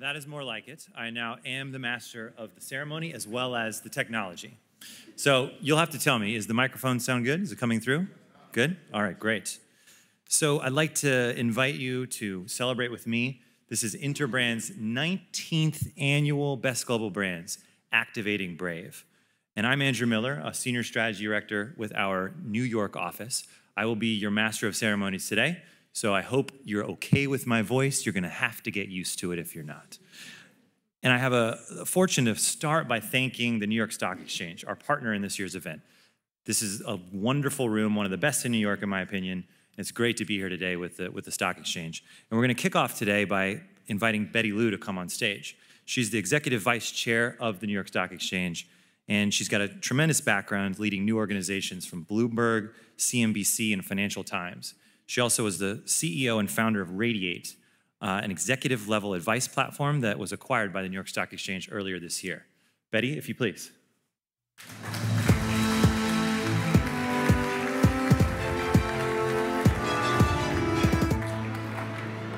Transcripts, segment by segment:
That is more like it. I now am the master of the ceremony as well as the technology. So you'll have to tell me, is the microphone sound good? Is it coming through? Good? All right, great. So I'd like to invite you to celebrate with me. This is Interbrand's 19th annual Best Global Brands, Activating Brave. And I'm Andrew Miller, a Senior Strategy Director with our New York office. I will be your Master of Ceremonies today. So I hope you're okay with my voice. You're gonna have to get used to it if you're not. And I have a fortune to start by thanking the New York Stock Exchange, our partner in this year's event. This is a wonderful room, one of the best in New York, in my opinion. It's great to be here today with the Stock Exchange. And we're gonna kick off today by inviting Betty Liu to come on stage. She's the Executive Vice Chair of the New York Stock Exchange, and she's got a tremendous background leading new organizations from Bloomberg, CNBC, and Financial Times. She also is the CEO and founder of Radiate, an executive-level advice platform that was acquired by the New York Stock Exchange earlier this year. Betty, if you please.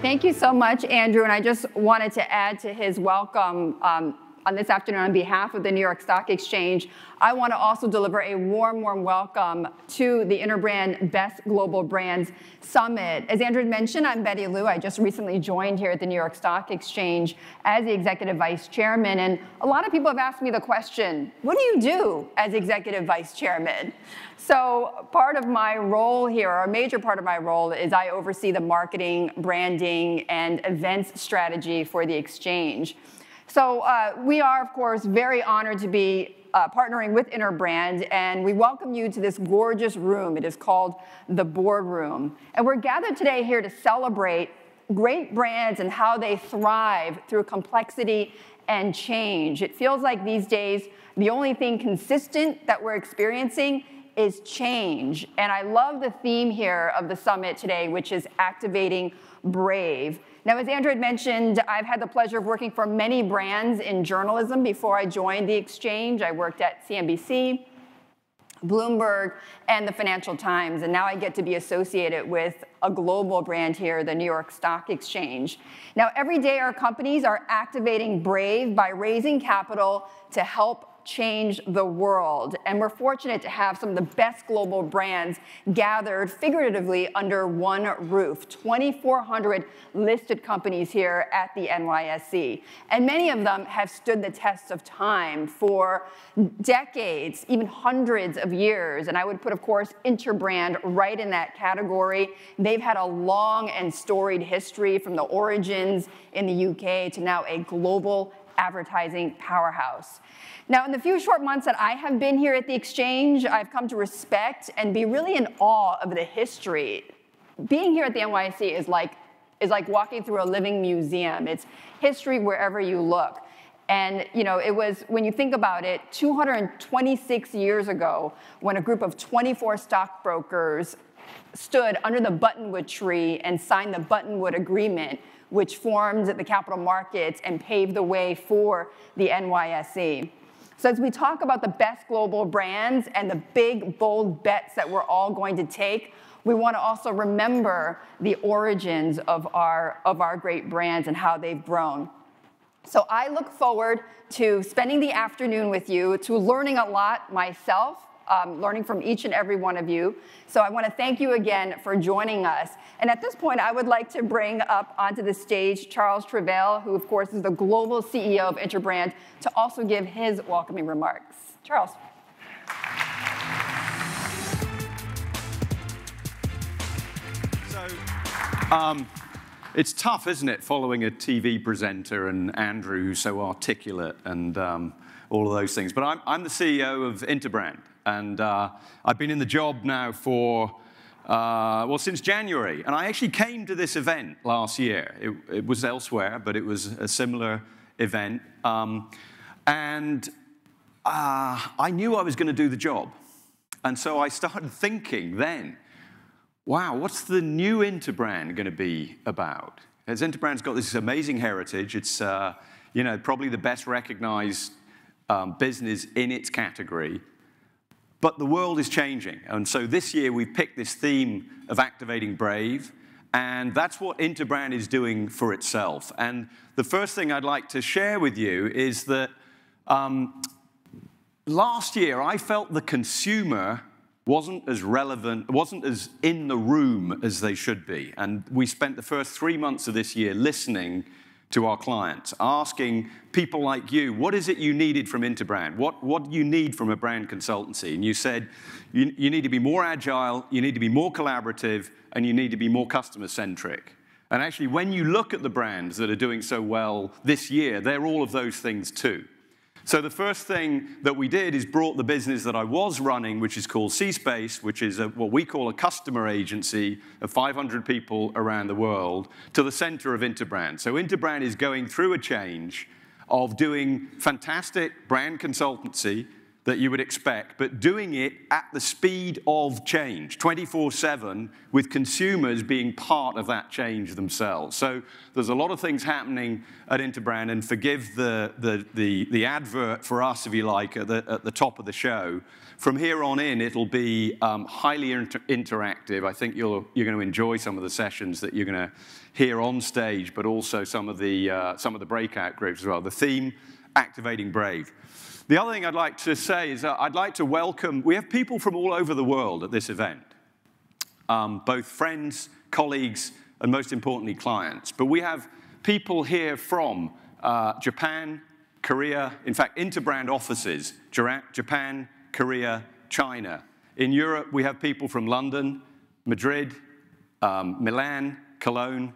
Thank you so much, Andrew. And I just wanted to add to his welcome on this afternoon on behalf of the New York Stock Exchange. I want to also deliver a warm, warm welcome to the Interbrand Best Global Brands Summit. As Andrew mentioned, I'm Betty Liu. I just recently joined here at the New York Stock Exchange as the Executive Vice Chairman. And a lot of people have asked me the question, what do you do as Executive Vice Chairman? So part of my role here, or a major part of my role, is I oversee the marketing, branding, and events strategy for the exchange. So we are, of course, very honored to be partnering with Interbrand, and we welcome you to this gorgeous room. It is called the Boardroom. And we're gathered today here to celebrate great brands and how they thrive through complexity and change. It feels like these days, the only thing consistent that we're experiencing is change. And I love the theme here of the summit today, which is Activating Brave. Now, as Andrew had mentioned, I've had the pleasure of working for many brands in journalism before I joined the exchange. I worked at CNBC, Bloomberg, and the Financial Times, and now I get to be associated with a global brand here, the New York Stock Exchange. Now, every day our companies are activating Brave by raising capital to help change the world. And we're fortunate to have some of the best global brands gathered figuratively under one roof. 2,400 listed companies here at the NYSE. And many of them have stood the test of time for decades, even hundreds of years. And I would put, of course, Interbrand right in that category. They've had a long and storied history from the origins in the UK to now a global advertising powerhouse. Now, in the few short months that I have been here at the Exchange, I've come to respect and be really in awe of the history. Being here at the NYSE is like walking through a living museum. It's history wherever you look. And it was, when you think about it, 226 years ago when a group of 24 stockbrokers stood under the Buttonwood tree and signed the Buttonwood Agreement, which formed the capital markets and paved the way for the NYSE. So as we talk about the best global brands and the big, bold bets that we're all going to take, we want to also remember the origins of our great brands and how they've grown. So I look forward to spending the afternoon with you, to learning a lot myself, learning from each and every one of you. So I want to thank you again for joining us. And at this point, I would like to bring up onto the stage Charles Travail, who, of course, is the global CEO of Interbrand, to also give his welcoming remarks. Charles. So, it's tough, isn't it, following a TV presenter and Andrew, who's so articulate and all of those things. But I'm the CEO of Interbrand. And I've been in the job now for, well, since January. And I actually came to this event last year. It was elsewhere, but it was a similar event. And I knew I was going to do the job. And so I started thinking then, wow, what's the new Interbrand going to be about? As Interbrand's got this amazing heritage. It's probably the best recognized business in its category. But the world is changing. And so this year we've picked this theme of activating brave. And that's what Interbrand is doing for itself. And the first thing I'd like to share with you is that last year I felt the consumer wasn't as relevant, wasn't as in the room as they should be. And we spent the first 3 months of this year listening to our clients, asking people like you, what is it you needed from Interbrand? What do you need from a brand consultancy? And you said, you need to be more agile, you need to be more collaborative, and you need to be more customer-centric. And actually, when you look at the brands that are doing so well this year, they're all of those things too. So the first thing that we did is brought the business that I was running, which is called C-Space, which is what we call a customer agency of 500 people around the world, to the center of Interbrand. So Interbrand is going through a change of doing fantastic brand consultancy that you would expect, but doing it at the speed of change, 24/7, with consumers being part of that change themselves. So there's a lot of things happening at Interbrand, and forgive the advert for us, if you like, at the top of the show. From here on in, it'll be highly interactive. I think you're going to enjoy some of the sessions that you're going to hear on stage, but also some of the breakout groups as well. The theme, activating brave. The other thing I'd like to say is I'd like to welcome, we have people from all over the world at this event, both friends, colleagues, and most importantly, clients. But we have people here from Japan, Korea, in fact, Interbrand offices, Japan, Korea, China. In Europe, we have people from London, Madrid, Milan, Cologne.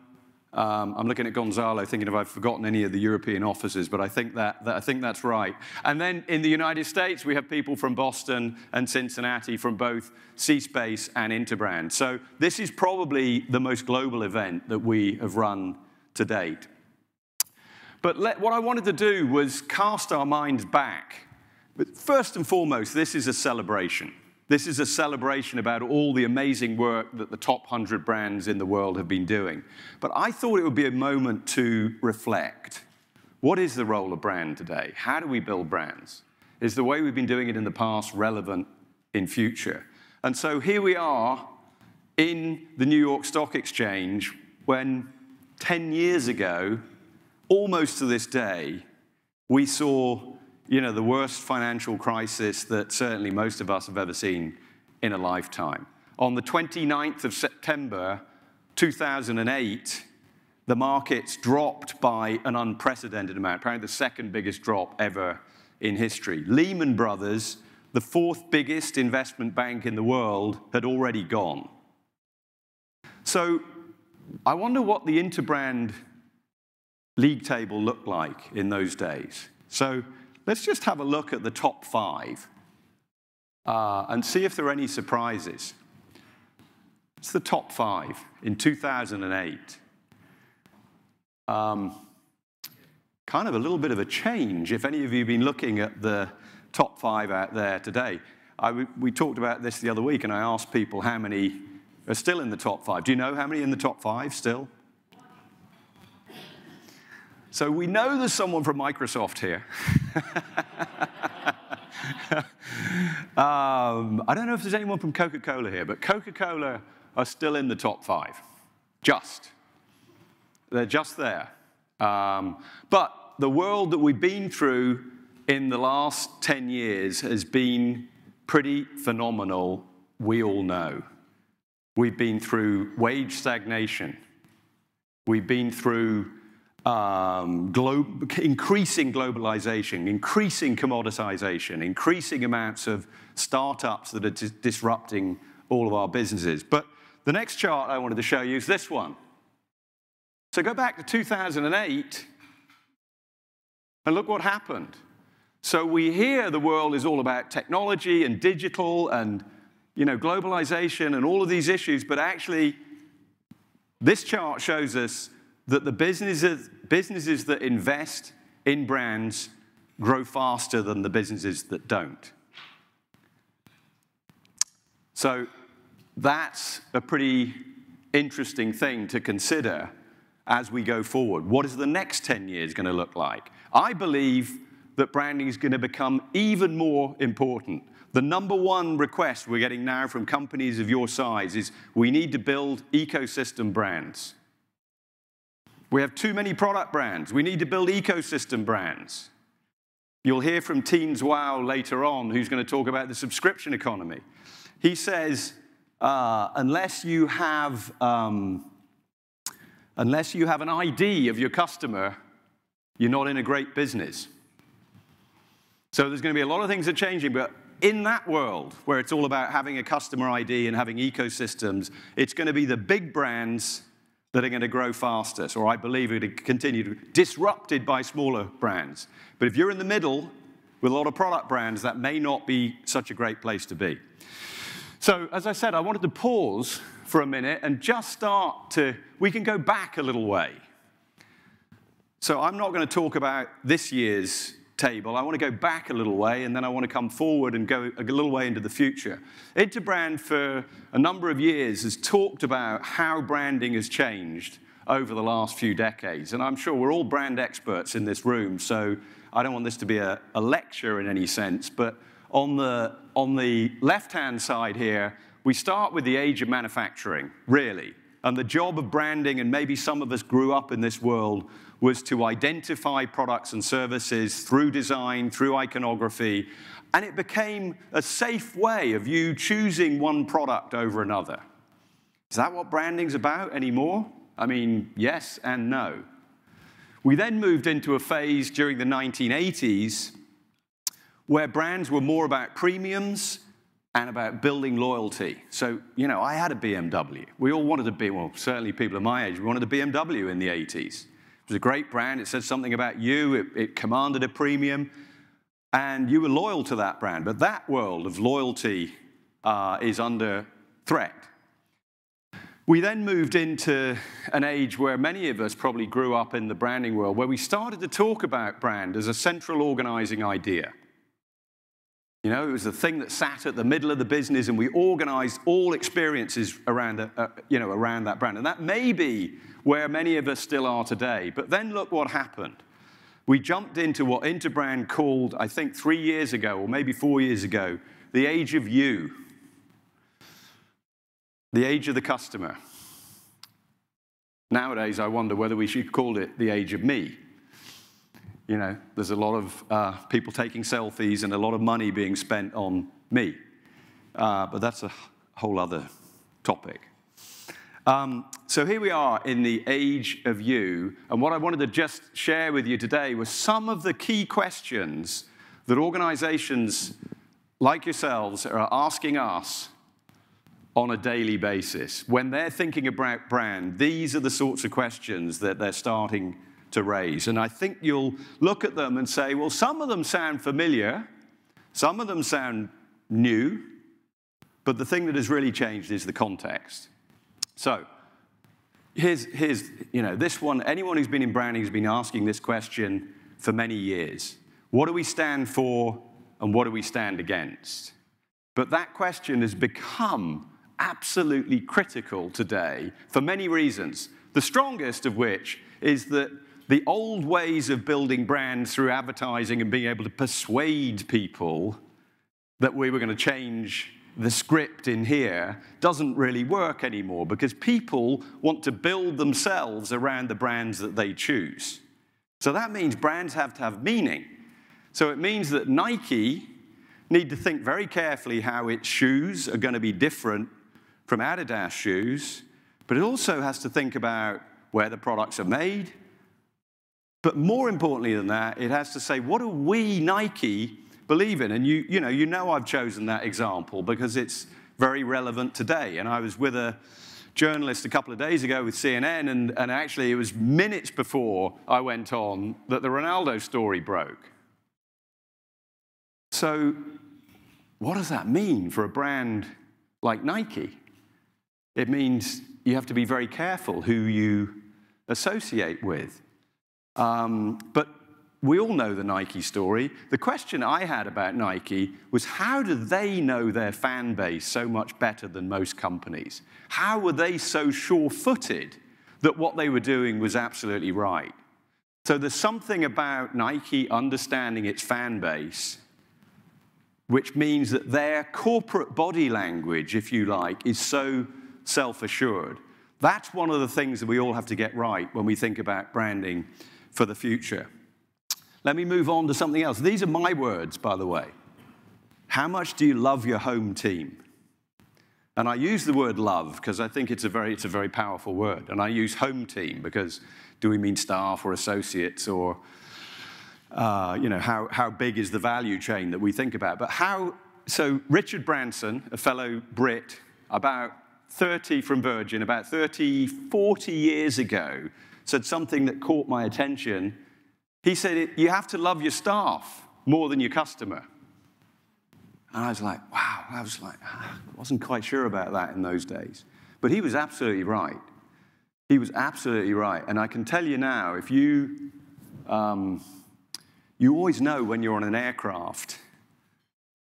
I'm looking at Gonzalo, thinking if I've forgotten any of the European offices, but I think that's right. And then in the United States, we have people from Boston and Cincinnati from both C-Space and Interbrand. So this is probably the most global event that we have run to date. But what I wanted to do was cast our minds back. But first and foremost, this is a celebration. This is a celebration about all the amazing work that the top 100 brands in the world have been doing. But I thought it would be a moment to reflect. What is the role of brand today? How do we build brands? Is the way we've been doing it in the past relevant in future? And so here we are in the New York Stock Exchange when 10 years ago, almost to this day, we saw the worst financial crisis that certainly most of us have ever seen in a lifetime. On the 29th of September, 2008, the markets dropped by an unprecedented amount, apparently the second biggest drop ever in history. Lehman Brothers, the fourth biggest investment bank in the world, had already gone. So I wonder what the Interbrand league table looked like in those days. So let's just have a look at the top 5 and see if there are any surprises. It's the top 5 in 2008. Kind of a little bit of a change, if any of you have been looking at the top 5 out there today. We talked about this the other week, and I asked people how many are still in the top 5. Do you know how many in the top 5 still? So we know there's someone from Microsoft here. I don't know if there's anyone from Coca-Cola here, but Coca-Cola are still in the top 5. They're just there. But the world that we've been through in the last 10 years has been pretty phenomenal, we all know. We've been through wage stagnation. We've been through increasing globalization, increasing commoditization, increasing amounts of startups that are disrupting all of our businesses. But the next chart I wanted to show you is this one. So go back to 2008, and look what happened. So we hear the world is all about technology and digital and globalization and all of these issues, but actually, this chart shows us that the businesses that invest in brands grow faster than the businesses that don't. So that's a pretty interesting thing to consider as we go forward. What is the next 10 years going to look like? I believe that branding is going to become even more important. The #1 request we're getting now from companies of your size is we need to build ecosystem brands. We have too many product brands. We need to build ecosystem brands. You'll hear from Teens Wow later on, who's going to talk about the subscription economy. He says, unless you have an ID of your customer, you're not in a great business. So there's going to be a lot of things that are changing, but in that world where it's all about having a customer ID and having ecosystems, it's going to be the big brands that are going to grow fastest, or I believe are going to continue to be disrupted by smaller brands. But if you're in the middle with a lot of product brands, that may not be such a great place to be. So as I said, I wanted to pause for a minute and just we can go back a little way. So I'm not going to talk about this year's table. I want to go back a little way, and then I want to come forward and go a little way into the future. Interbrand, for a number of years, has talked about how branding has changed over the last few decades. And I'm sure we're all brand experts in this room, so I don't want this to be a lecture in any sense. But on the left-hand side here, we start with the age of manufacturing, really. And the job of branding, and maybe some of us grew up in this world, was to identify products and services through design, through iconography, and it became a safe way of you choosing one product over another. Is that what branding's about anymore? I mean, yes and no. We then moved into a phase during the 1980s where brands were more about premiums and about building loyalty. So, I had a BMW. We all wanted to be, well, certainly people of my age, we wanted a BMW in the 80s. It was a great brand. It said something about you. It commanded a premium. And you were loyal to that brand. But that world of loyalty is under threat. We then moved into an age where many of us probably grew up in the branding world, where we started to talk about brand as a central organizing idea. It was the thing that sat at the middle of the business, and we organized all experiences around that brand. And that may be where many of us still are today. But then look what happened. We jumped into what Interbrand called, I think 3 years ago, or maybe 4 years ago, the age of you. The age of the customer. Nowadays, I wonder whether we should call it the age of me. You know, there's a lot of people taking selfies and a lot of money being spent on me. But that's a whole other topic. So here we are in the age of you, and what I wanted to just share with you today was some of the key questions that organizations like yourselves are asking us on a daily basis. When they're thinking about brand, these are the sorts of questions that they're starting to raise. And I think you'll look at them and say, well, some of them sound familiar, some of them sound new, but the thing that has really changed is the context. So here's you know, this one, anyone who's been in branding has been asking this question for many years. What do we stand for and what do we stand against? But that question has become absolutely critical today for many reasons, the strongest of which is that the old ways of building brands through advertising and being able to persuade people that we were going to change the script in here doesn't really work anymore because people want to build themselves around the brands that they choose. So that means brands have to have meaning. So it means that Nike need to think very carefully how its shoes are going to be different from Adidas shoes, but it also has to think about where the products are made. But more importantly than that, it has to say, what do we, Nike, believe in? And you know I've chosen that example because it's very relevant today. And I was with a journalist a couple of days ago with CNN, and actually it was minutes before I went on that the Ronaldo story broke. So what does that mean for a brand like Nike? It means you have to be very careful who you associate with. But we all know the Nike story. The question I had about Nike was, how do they know their fan base so much better than most companies? How were they so sure-footed that what they were doing was absolutely right? So there's something about Nike understanding its fan base, which means that their corporate body language, if you like, is so self-assured. That's one of the things that we all have to get right when we think about branding for the future. Let me move on to something else. These are my words, by the way. How much do you love your home team? And I use the word love because I think it's a very powerful word. And I use home team because do we mean staff or associates or how big is the value chain that we think about? But so Richard Branson, a fellow Brit, about 30 from Virgin, about 30, 40 years ago, said something that caught my attention. He said, you have to love your staff more than your customer. And I was like, wow, I wasn't quite sure about that in those days. But he was absolutely right. He was absolutely right. And I can tell you now, if you always know when you're on an aircraft,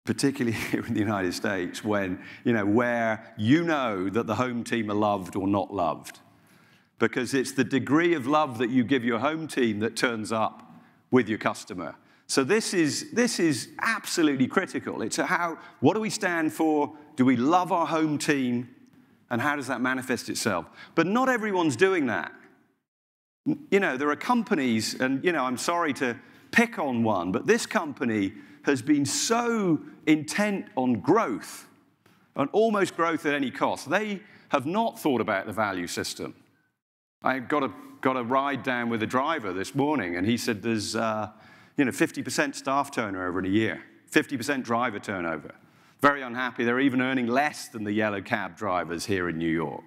particularly here in the United States, when, where you know that the home team are loved or not loved. Because it's the degree of love that you give your home team that turns up with your customer. So this is absolutely critical. It's what do we stand for? Do we love our home team? And how does that manifest itself? But not everyone's doing that. There are companies, and I'm sorry to pick on one, but this company has been so intent on growth, and almost growth at any cost. They have not thought about the value system. I got a ride down with a driver this morning, and he said there's 50% staff turnover in a year, 50% driver turnover. Very unhappy. They're even earning less than the yellow cab drivers here in New York.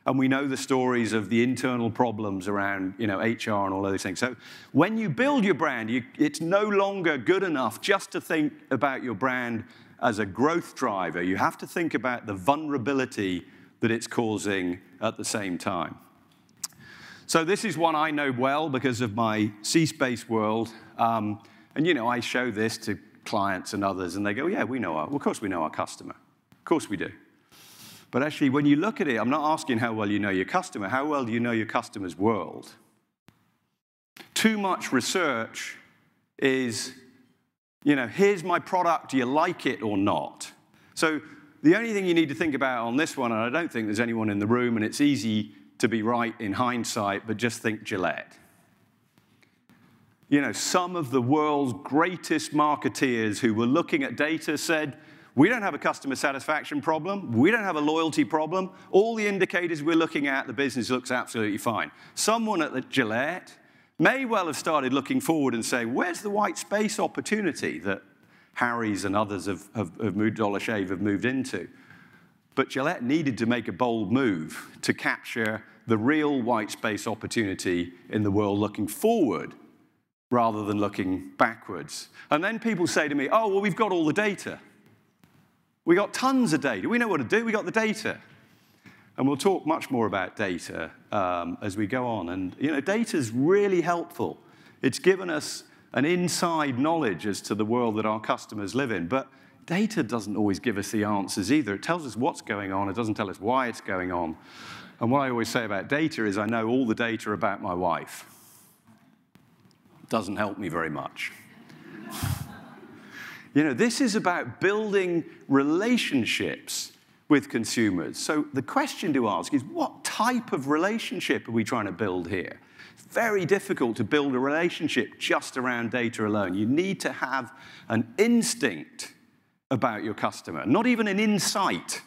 And we know the stories of the internal problems around HR and all those things. So when you build your brand, it's no longer good enough just to think about your brand as a growth driver. You have to think about the vulnerability that it's causing at the same time. So this is one I know well because of my C-Space world. And I show this to clients and others, and they go, yeah, of course we know our customer. Of course we do. But actually, when you look at it, I'm not asking how well you know your customer. How well do you know your customer's world? Too much research is, here's my product, do you like it or not? So the only thing you need to think about on this one, and I don't think there's anyone in the room, and it's easy to be right in hindsight, but just think Gillette. You know, some of the world's greatest marketeers who were looking at data said, we don't have a customer satisfaction problem. We don't have a loyalty problem. All the indicators we're looking at, the business looks absolutely fine. Someone at Gillette may well have started looking forward and saying, where's the white space opportunity that Harry's and others have moved, Dollar Shave have moved into? But Gillette needed to make a bold move to capture the real white space opportunity in the world looking forward rather than looking backwards. And then people say to me, oh, well, we've got all the data. We got tons of data. We know what to do. We got the data. And we'll talk much more about data as we go on. And you know, data is really helpful. It's given us an inside knowledge as to the world that our customers live in. But data doesn't always give us the answers either. It tells us what's going on. It doesn't tell us why it's going on. And what I always say about data is I know all the data about my wife. It doesn't help me very much. You know, this is about building relationships with consumers. So the question to ask is, what type of relationship are we trying to build here? It's very difficult to build a relationship just around data alone. You need to have an instinct about your customer, not even an insight.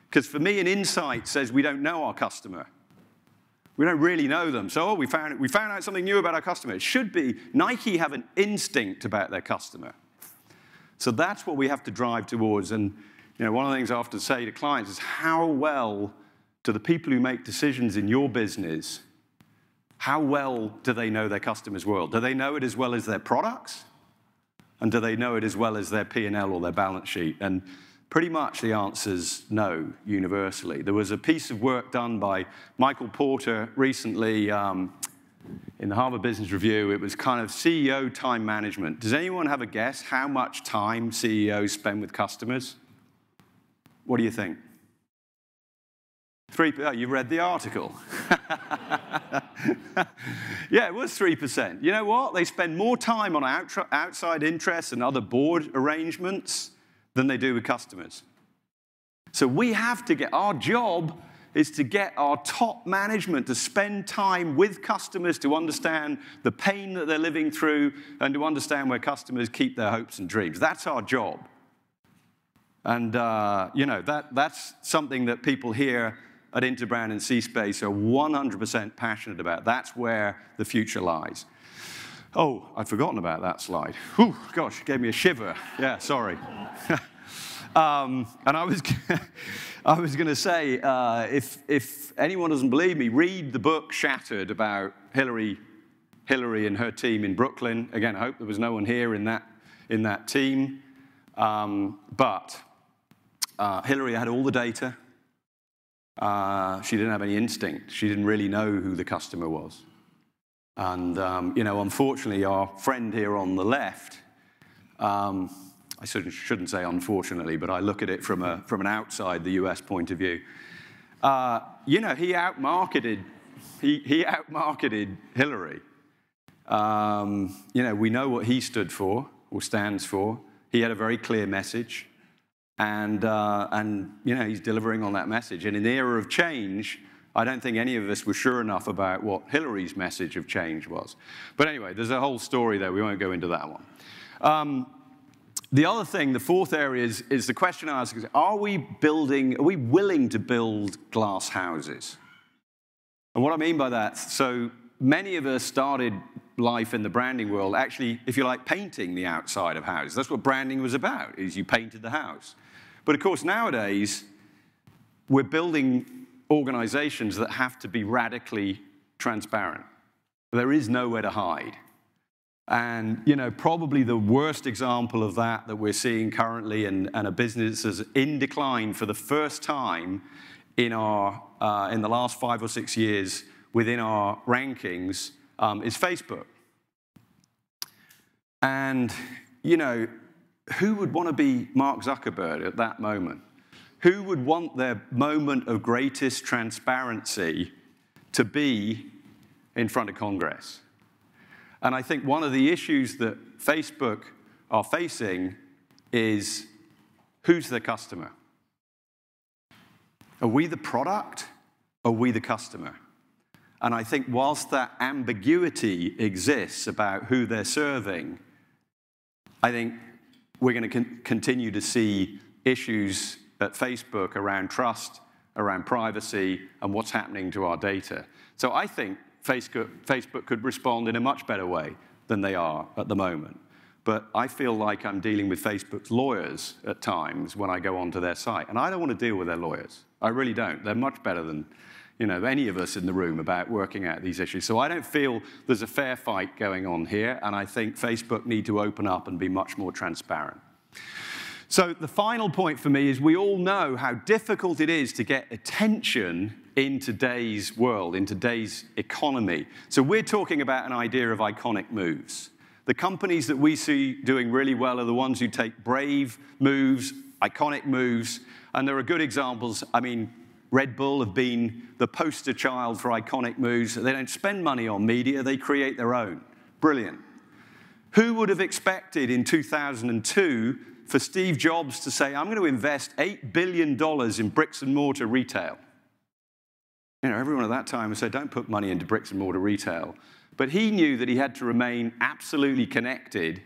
Because for me, an insight says we don't know our customer. We don't really know them. So, oh, we found out something new about our customer. It should be Nike have an instinct about their customer. So that's what we have to drive towards. And you know, one of the things I often say to clients is, how well do the people who make decisions in your business, how well do they know their customer's world? Do they know it as well as their products? And do they know it as well as their P&L or their balance sheet? And pretty much the answer's no, universally. There was a piece of work done by Michael Porter recently in the Harvard Business Review. It was kind of CEO time management. Does anyone have a guess how much time CEOs spend with customers? What do you think? Oh, you read the article. Yeah, it was 3%. You know what? They spend more time on outside interests and other board arrangements than they do with customers. So we have to get, our job is to get our top management to spend time with customers to understand the pain that they're living through and to understand where customers keep their hopes and dreams. That's our job. And you know, that's something that people here at Interbrand and C-Space are 100% passionate about. That's where the future lies. Oh, I'd forgotten about that slide. Whew, gosh, it gave me a shiver. Yeah, sorry. And I was going to say, if anyone doesn't believe me, read the book Shattered about Hillary and her team in Brooklyn. Again, I hope there was no one here in that team. But Hillary had all the data. She didn't have any instinct. She didn't really know who the customer was. And you know, unfortunately, our friend here on the left, I shouldn't say unfortunately, but I look at it from an outside the US point of view. You know, he outmarketed Hillary. You know, we know what he stood for or stands for. He had a very clear message, and you know, he's delivering on that message. And in the era of change, I don't think any of us were sure enough about what Hillary's message of change was. But anyway, there's a whole story there. We won't go into that one. The other thing, the fourth area is the question I ask is, are we willing to build glass houses? And what I mean by that, so many of us started life in the branding world, actually, if you like, painting the outside of houses. That's what branding was about, is you painted the house. But of course, nowadays, we're building organizations that have to be radically transparent. There is nowhere to hide. And you know, probably the worst example of that we're seeing currently, and a business is in decline for the first time in the last 5 or 6 years within our rankings, is Facebook. And you know, who would want to be Mark Zuckerberg at that moment? Who would want their moment of greatest transparency to be in front of Congress? And I think one of the issues that Facebook are facing is, who's their customer? Are we the product? Or are we the customer? And I think whilst that ambiguity exists about who they're serving, I think we're going to continue to see issues at Facebook around trust, around privacy, and what's happening to our data. So I think Facebook could respond in a much better way than they are at the moment. But I feel like I'm dealing with Facebook's lawyers at times when I go onto their site. And I don't want to deal with their lawyers. I really don't. They're much better than any of us in the room about working out these issues. So I don't feel there's a fair fight going on here. And I think Facebook need to open up and be much more transparent. So the final point for me is we all know how difficult it is to get attention in today's world, in today's economy. So we're talking about an idea of iconic moves. The companies that we see doing really well are the ones who take brave moves, iconic moves, and there are good examples. I mean, Red Bull have been the poster child for iconic moves. They don't spend money on media, they create their own. Brilliant. Who would have expected in 2002 for Steve Jobs to say, I'm going to invest $8 billion in bricks and mortar retail? Everyone at that time would say, don't put money into bricks and mortar retail. But he knew that he had to remain absolutely connected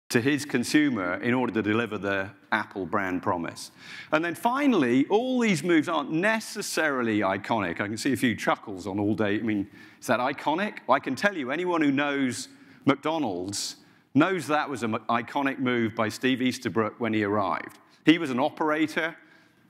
to his consumer in order to deliver the Apple brand promise. And then finally, all these moves aren't necessarily iconic. I can see a few chuckles on all day. I mean, is that iconic? Well, I can tell you, anyone who knows McDonald's knows that was an iconic move by Steve Easterbrook when he arrived. He was an operator.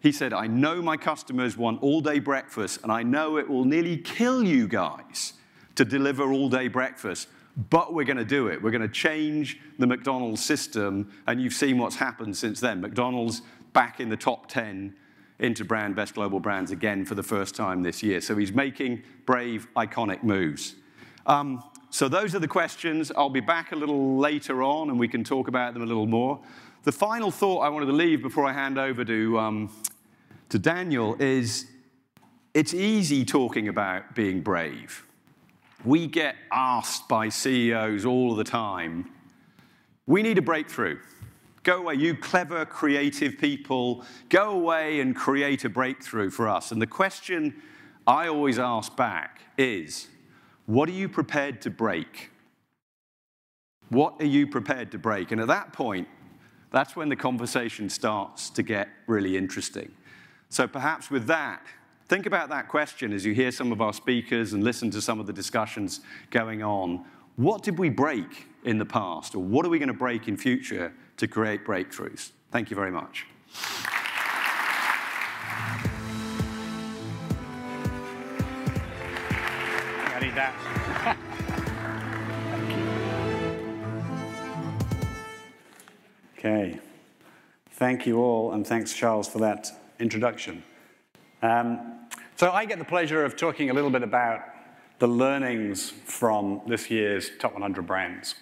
He said, I know my customers want all-day breakfast, and I know it will nearly kill you guys to deliver all-day breakfast, but we're going to do it. We're going to change the McDonald's system, and you've seen what's happened since then. McDonald's back in the top 10 Interbrand Best Global Brands again for the first time this year. So he's making brave, iconic moves. So those are the questions. I'll be back a little later on, and we can talk about them a little more. The final thought I wanted to leave before I hand over to Daniel is it's easy talking about being brave. We get asked by CEOs all the time, we need a breakthrough. Go away, you clever, creative people. Go away and create a breakthrough for us. And the question I always ask back is, what are you prepared to break? What are you prepared to break? And at that point, that's when the conversation starts to get really interesting. So perhaps with that, think about that question as you hear some of our speakers and listen to some of the discussions going on. What did we break in the past, or what are we going to break in future to create breakthroughs? Thank you very much. I need that. Thank you. Okay. Thank you all, and thanks, Charles, for that introduction. So I get the pleasure of talking a little bit about the learnings from this year's Top 100 Brands.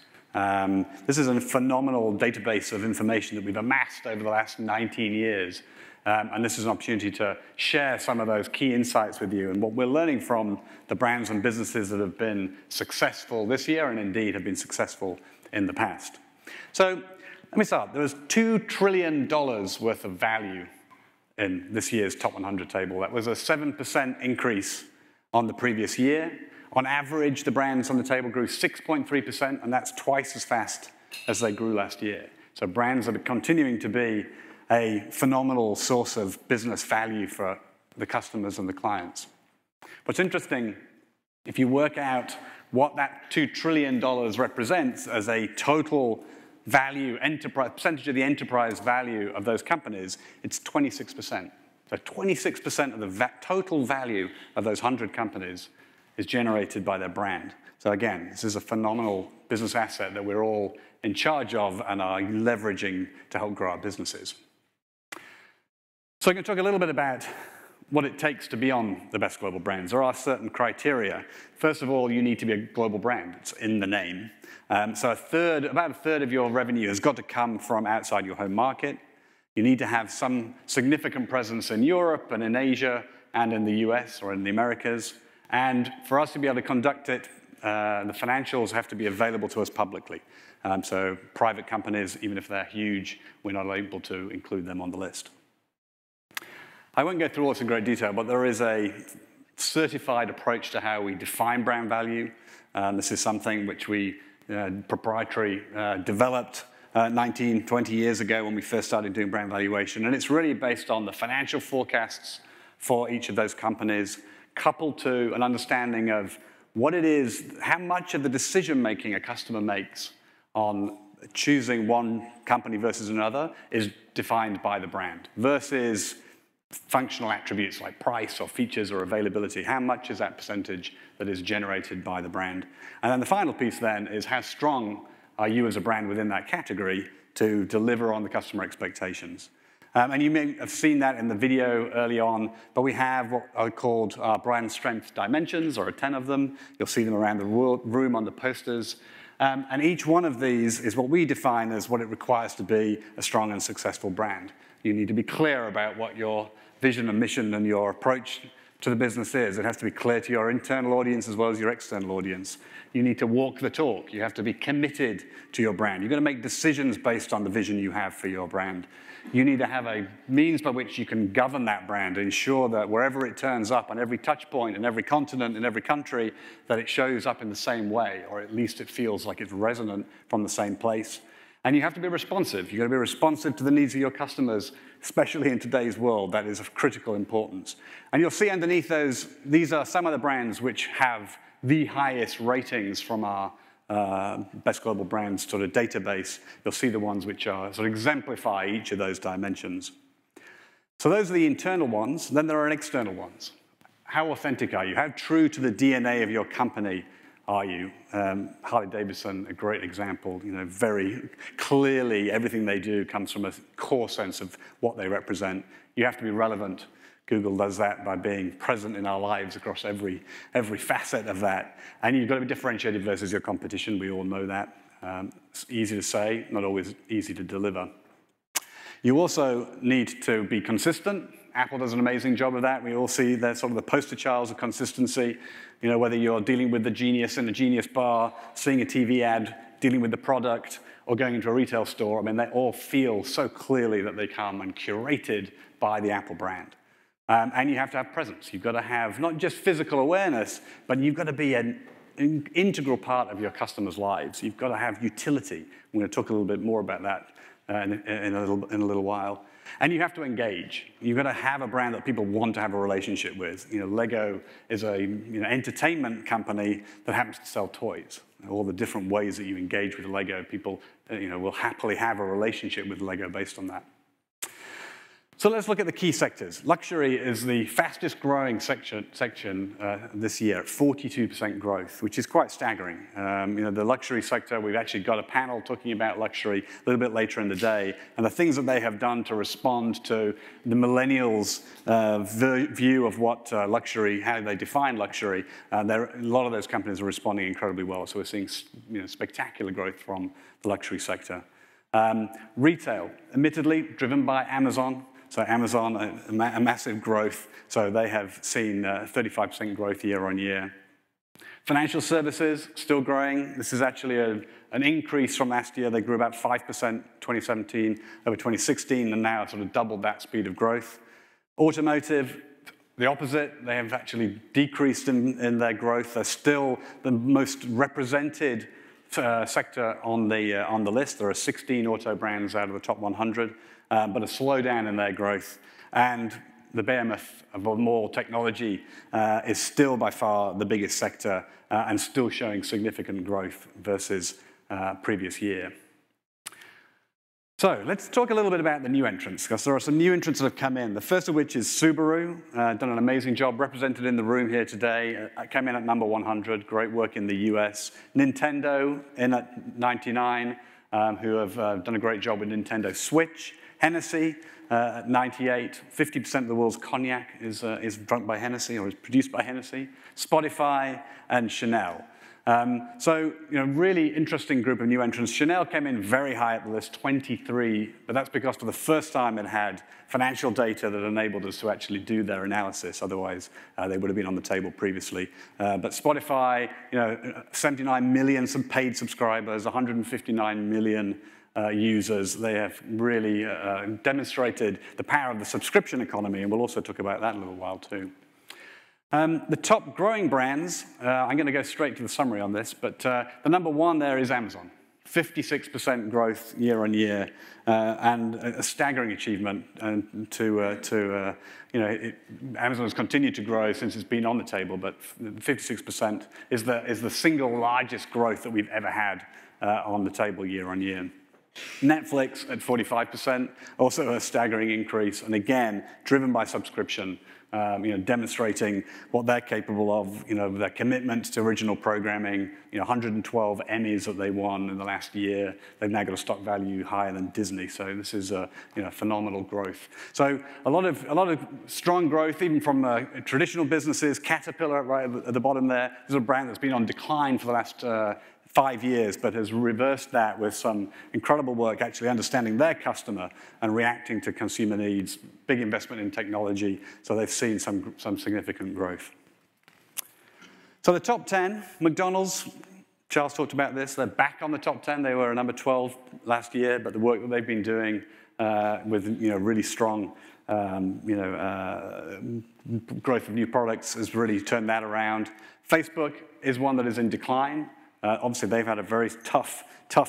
This is a phenomenal database of information that we've amassed over the last 19 years. And this is an opportunity to share some of those key insights with you and what we're learning from the brands and businesses that have been successful this year and indeed have been successful in the past. So let me start. There was $2 trillion worth of value in this year's Top 100 table. That was a 7% increase on the previous year. On average, the brands on the table grew 6.3%, and that's twice as fast as they grew last year. So brands are continuing to be a phenomenal source of business value for the customers and the clients. What's interesting, if you work out what that $2 trillion represents as a total value, percentage of the enterprise value of those companies, it's 26%. So 26% of the total value of those 100 companies is generated by their brand. So again, this is a phenomenal business asset that we're all in charge of and are leveraging to help grow our businesses. So I'm going to talk a little bit about what it takes to be on the best global brands. There are certain criteria. First of all, you need to be a global brand. It's in the name. So about a third of your revenue has got to come from outside your home market. You need to have some significant presence in Europe and in Asia and in the US or in the Americas. And for us to be able to conduct it, the financials have to be available to us publicly. So private companies, even if they're huge, we're not able to include them on the list. I won't go through all this in great detail, but there is a certified approach to how we define brand value. This is something which we proprietary developed 19, 20 years ago when we first started doing brand valuation. And it's really based on the financial forecasts for each of those companies, coupled to an understanding of what it is, how much of the decision-making a customer makes on choosing one company versus another is defined by the brand, versus functional attributes like price or features or availability. How much is that percentage that is generated by the brand? And then the final piece then is how strong are you as a brand within that category to deliver on the customer expectations. And you may have seen that in the video early on, but we have what are called our brand strength dimensions, or 10 of them. You'll see them around the room on the posters. And each one of these is what we define as what it requires to be a strong and successful brand. You need to be clear about what your vision and mission and your approach to the business is. It has to be clear to your internal audience as well as your external audience. You need to walk the talk. You have to be committed to your brand. You're going to make decisions based on the vision you have for your brand. You need to have a means by which you can govern that brand, ensure that wherever it turns up, on every touch point, in every continent, in every country, that it shows up in the same way, or at least it feels like it's resonant from the same place. And you have to be responsive. You've got to be responsive to the needs of your customers, especially in today's world. That is of critical importance. And you'll see underneath those, these are some of the brands which have the highest ratings from our Best Global Brands sort of database. You'll see the ones which are sort of exemplify each of those dimensions. So those are the internal ones. Then there are external ones. How authentic are you? How true to the DNA of your company are you? Harley-Davidson, a great example. You know, very clearly everything they do comes from a core sense of what they represent. You have to be relevant. Google does that by being present in our lives across every facet of that. And you've got to be differentiated versus your competition. We all know that. It's easy to say, not always easy to deliver. You also need to be consistent. Apple does an amazing job of that. We all see they're sort of the poster child of consistency. You know, whether you're dealing with the genius in a Genius bar, seeing a TV ad, dealing with the product, or going into a retail store, I mean, they all feel so clearly that they come and curated by the Apple brand. And you have to have presence. You've got to have not just physical awareness, but you've got to be an integral part of your customers' lives. You've got to have utility. I'm going to talk a little bit more about that in a little while. And you have to engage. You've got to have a brand that people want to have a relationship with. You know, Lego is a entertainment company that happens to sell toys. All the different ways that you engage with Lego, people will happily have a relationship with Lego based on that. So let's look at the key sectors. Luxury is the fastest growing section this year at 42% growth, which is quite staggering. The luxury sector, we've actually got a panel talking about luxury a little bit later in the day, and the things that they have done to respond to the millennials' view of what luxury, how they define luxury. A lot of those companies are responding incredibly well, so we're seeing spectacular growth from the luxury sector. Retail, admittedly, driven by Amazon. So Amazon, a massive growth. So they have seen 35% growth year on year. Financial services, still growing. This is actually an increase from last year. They grew about 5% 2017 over 2016, and now sort of doubled that speed of growth. Automotive, the opposite. They have actually decreased in their growth. They're still the most represented sector on the list. There are 16 auto brands out of the top 100. But a slowdown in their growth. And the behemoth of more technology is still by far the biggest sector and still showing significant growth versus previous year. So let's talk a little bit about the new entrants, because there are some new entrants that have come in. The first of which is Subaru, done an amazing job, represented in the room here today, came in at number 100, great work in the US. Nintendo in at 99, who have done a great job with Nintendo Switch. Hennessy at 98, 50% of the world's cognac is drunk by Hennessy or is produced by Hennessy. Spotify and Chanel. So, really interesting group of new entrants. Chanel came in very high at the list, 23, but that's because for the first time it had financial data that enabled us to actually do their analysis. Otherwise, they would have been on the table previously. But Spotify, 79 million paid subscribers, 159 million users. They have really demonstrated the power of the subscription economy, and we'll also talk about that in a little while too. The top growing brands, I'm going to go straight to the summary on this, but the number one there is Amazon. 56% growth year on year, and a staggering achievement. And Amazon has continued to grow since it's been on the table, but 56% is the single largest growth that we've ever had on the table year on year. Netflix at 45%, also a staggering increase, and again, driven by subscription, demonstrating what they're capable of, their commitment to original programming, 112 Emmys that they won in the last year. They've now got a stock value higher than Disney, so this is phenomenal growth. So a lot of strong growth, even from traditional businesses. Caterpillar right at the bottom there. This is a brand that's been on decline for the last 5 years, but has reversed that with some incredible work, actually understanding their customer and reacting to consumer needs, big investment in technology, so they've seen some significant growth. So the top 10, McDonald's, Charles talked about this, they're back on the top 10. They were number 12 last year, but the work that they've been doing with really strong growth of new products has really turned that around. Facebook is one that is in decline. Obviously, they've had a very tough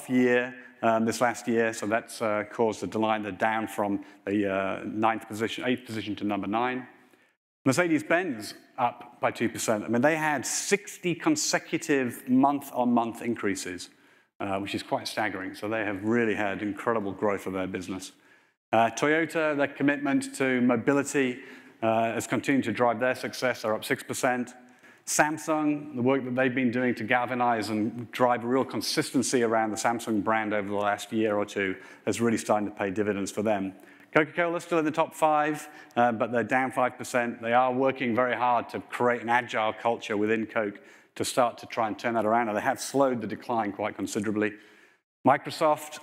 year this last year, so that's caused a decline. They're down from the 8th position to number 9. Mercedes-Benz up by 2%. I mean, they had 60 consecutive month-on-month increases, which is quite staggering. So they have really had incredible growth of their business. Toyota, their commitment to mobility has continued to drive their success. They're up 6%. Samsung, the work that they've been doing to galvanize and drive real consistency around the Samsung brand over the last year or two is really starting to pay dividends for them. Coca-Cola still in the top 5, but they're down 5%. They are working very hard to create an agile culture within Coke to start to try and turn that around, and they have slowed the decline quite considerably. Microsoft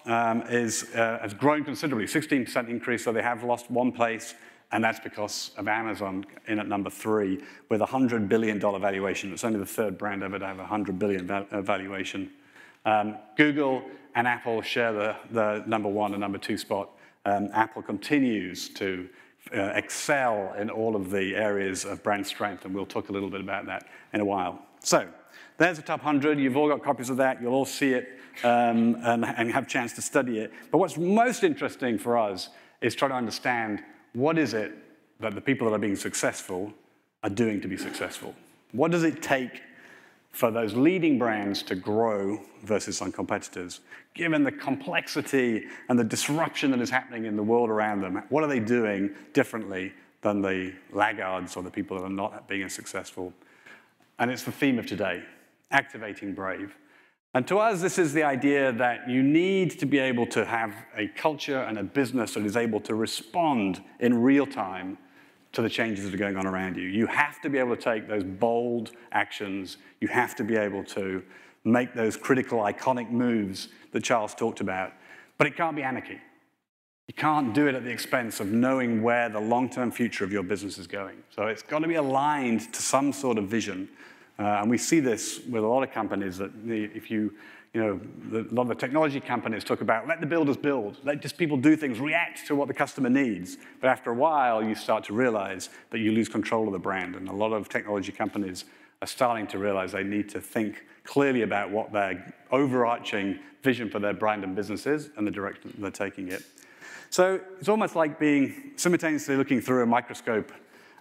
has grown considerably, 16% increase, so they have lost 1 place. And that's because of Amazon in at number 3 with a $100 billion valuation. It's only the 3rd brand ever to have a $100 billion valuation. Google and Apple share the number 1 and number 2 spot. Apple continues to excel in all of the areas of brand strength, and we'll talk a little bit about that in a while. So there's the top 100. You've all got copies of that. You'll all see it and have a chance to study it. But what's most interesting for us is trying to understand what is it that the people that are being successful are doing to be successful? What does it take for those leading brands to grow versus some competitors? Given the complexity and the disruption that is happening in the world around them, what are they doing differently than the laggards or the people that are not being as successful? And it's the theme of today, activating brave. And to us, this is the idea that you need to be able to have a culture and a business that is able to respond in real time to the changes that are going on around you. You have to be able to take those bold actions. You have to be able to make those critical, iconic moves that Charles talked about. But it can't be anarchy. You can't do it at the expense of knowing where the long-term future of your business is going. So it's got to be aligned to some sort of vision. And we see this with a lot of companies that a lot of the technology companies talk about, let the builders build, let just people do things, react to what the customer needs. But after a while, you start to realize that you lose control of the brand. And a lot of technology companies are starting to realize they need to think clearly about what their overarching vision for their brand and business is and the direction they're taking it. So it's almost like being simultaneously looking through a microscope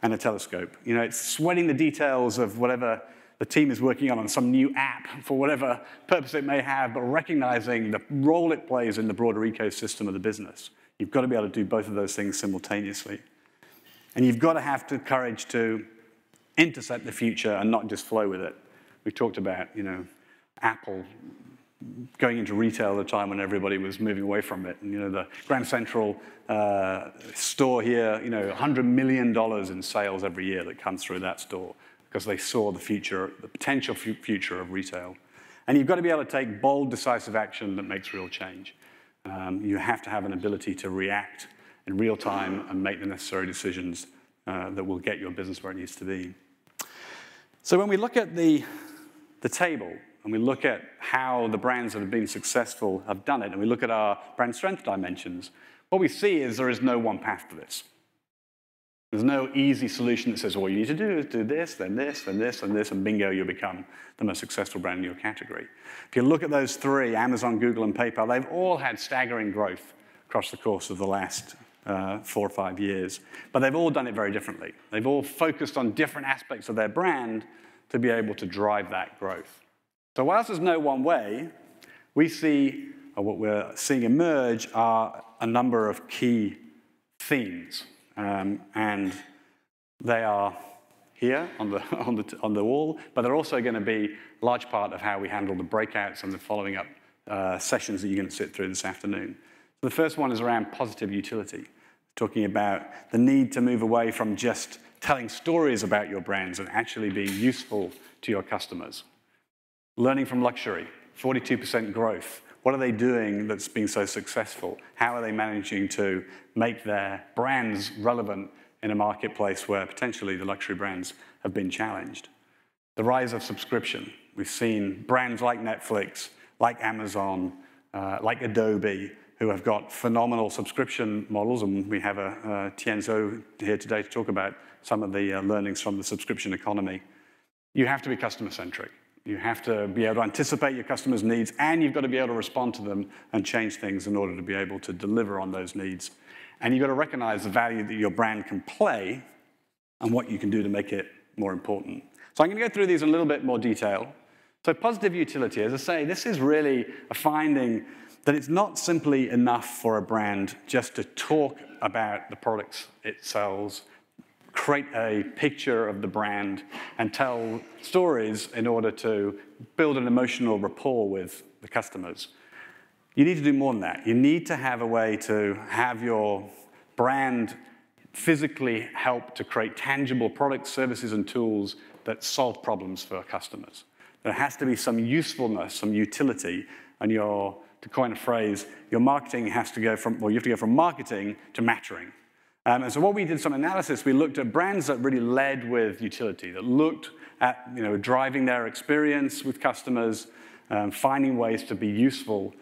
and a telescope. It's sweating the details of whatever the team is working on some new app for whatever purpose it may have, but recognizing the role it plays in the broader ecosystem of the business. You've got to be able to do both of those things simultaneously. And you've got to have the courage to intercept the future and not just flow with it. We talked about, Apple going into retail at a time when everybody was moving away from it. And, the Grand Central store here, $100 million in sales every year that comes through that store, because they saw the future, the potential future of retail. And you've got to be able to take bold, decisive action that makes real change. You have to have an ability to react in real time and make the necessary decisions that will get your business where it needs to be. So when we look at the table, and we look at how the brands that have been successful have done it, and we look at our brand strength dimensions, what we see is there is no one path to this. There's no easy solution that says, all you need to do is do this, then this, then this, and this, and bingo, you'll become the most successful brand in your category. If you look at those three, Amazon, Google, and PayPal, they've all had staggering growth across the course of the last 4 or 5 years. But they've all done it very differently. They've all focused on different aspects of their brand to be able to drive that growth. So whilst there's no one way, we see, or what we're seeing emerge are a number of key themes. And they are here on the wall, but they're also going to be a large part of how we handle the breakouts and the following up sessions that you're going to sit through this afternoon. The first one is around positive utility, talking about the need to move away from just telling stories about your brands and actually being useful to your customers. Learning from luxury, 42% growth. What are they doing that's been so successful? How are they managing to make their brands relevant in a marketplace where potentially the luxury brands have been challenged? The rise of subscription. We've seen brands like Netflix, like Amazon, like Adobe, who have got phenomenal subscription models, and we have a Tianzhou here today to talk about some of the learnings from the subscription economy. You have to be customer-centric. You have to be able to anticipate your customers' needs, and you've got to be able to respond to them and change things in order to be able to deliver on those needs. And you've got to recognize the value that your brand can play and what you can do to make it more important. So I'm going to go through these in a little bit more detail. So positive utility, as I say, this is really a finding that it's not simply enough for a brand just to talk about the products it sells, create a picture of the brand, and tell stories in order to build an emotional rapport with the customers. You need to do more than that. You need to have a way to have your brand physically help to create tangible products, services, and tools that solve problems for customers. There has to be some usefulness, some utility, and to coin a phrase, your marketing has to go from, well, you have to go from marketing to mattering. And so what we did some analysis, we looked at brands that really led with utility, that looked at driving their experience with customers, finding ways to be useful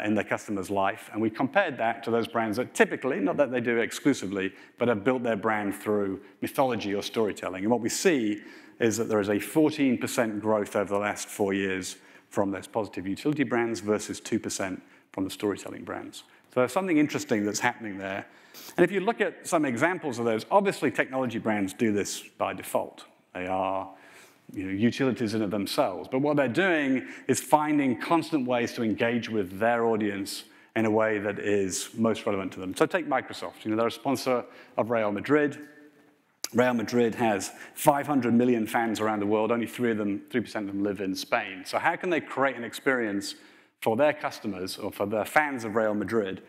in their customer's life. And we compared that to those brands that typically, not that they do exclusively, but have built their brand through mythology or storytelling. And what we see is that there is a 14% growth over the last 4 years from those positive utility brands versus 2% from the storytelling brands. So there's something interesting that's happening there. And if you look at some examples of those, obviously technology brands do this by default. They are utilities in of themselves. But what they're doing is finding constant ways to engage with their audience in a way that is most relevant to them. So take Microsoft. They're a sponsor of Real Madrid. Real Madrid has 500 million fans around the world. Only 3% of them live in Spain. So how can they create an experience for their customers or for the fans of Real Madrid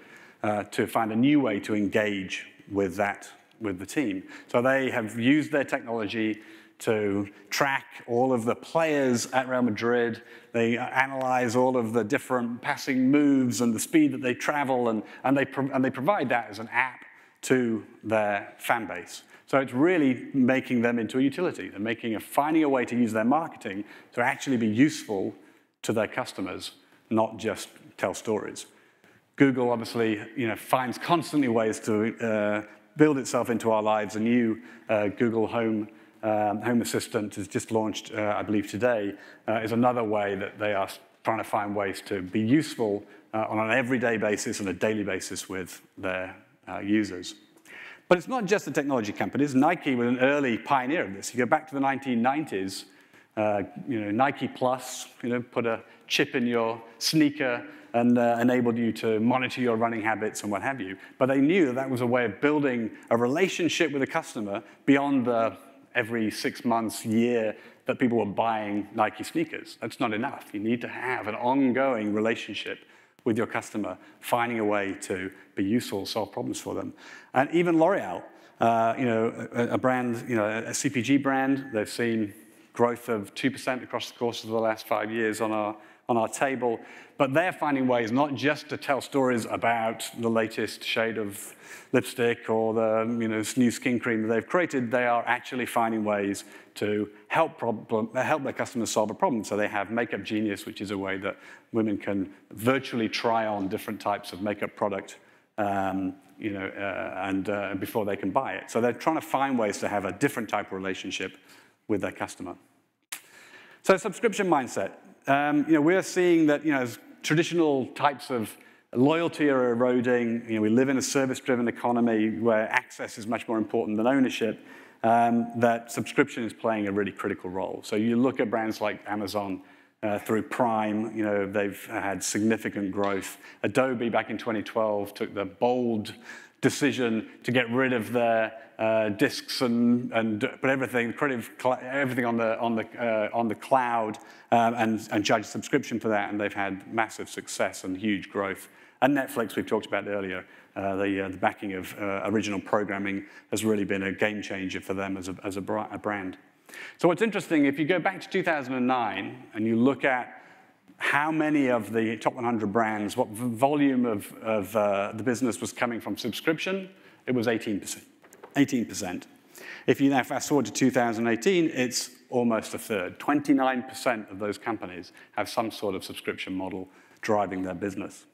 to find a new way to engage with the team? So they have used their technology to track all of the players at Real Madrid. They analyze all of the different passing moves and the speed that they travel, and they provide that as an app to their fan base. So it's really making them into a utility. They're finding a way to use their marketing to actually be useful to their customers, not just tell stories. Google obviously finds constantly ways to build itself into our lives. A new Google Home Assistant has just launched, I believe today, is another way that they are trying to find ways to be useful on an everyday basis and a daily basis with their users. But it's not just the technology companies. Nike was an early pioneer of this. You go back to the 1990s, Nike Plus, put a chip in your sneaker and enabled you to monitor your running habits and what have you. But they knew that was a way of building a relationship with a customer beyond the every 6 months, year that people were buying Nike sneakers. That's not enough. You need to have an ongoing relationship with your customer, finding a way to be useful, solve problems for them. And even L'Oreal, a brand, a CPG brand, they've seen growth of 2% across the course of the last 5 years on our table. But they're finding ways not just to tell stories about the latest shade of lipstick or the new skin cream that they've created. They are actually finding ways to help their customers solve a problem. So they have Makeup Genius, which is a way that women can virtually try on different types of makeup product and before they can buy it. So they're trying to find ways to have a different type of relationship with their customer. So subscription mindset. We're seeing that traditional types of loyalty are eroding. We live in a service-driven economy where access is much more important than ownership. That subscription is playing a really critical role. So you look at brands like Amazon through Prime, they've had significant growth. Adobe back in 2012 took the bold decision to get rid of their disks and put everything on the cloud and charge a subscription for that, and they've had massive success and huge growth. And Netflix, we've talked about earlier, the backing of original programming has really been a game changer for them as a brand. So what's interesting, if you go back to 2009 and you look at how many of the top 100 brands, what volume of the business was coming from subscription, it was 18%. 18%. If you now fast forward to 2018, it's almost a third. 29% of those companies have some sort of subscription model driving their business.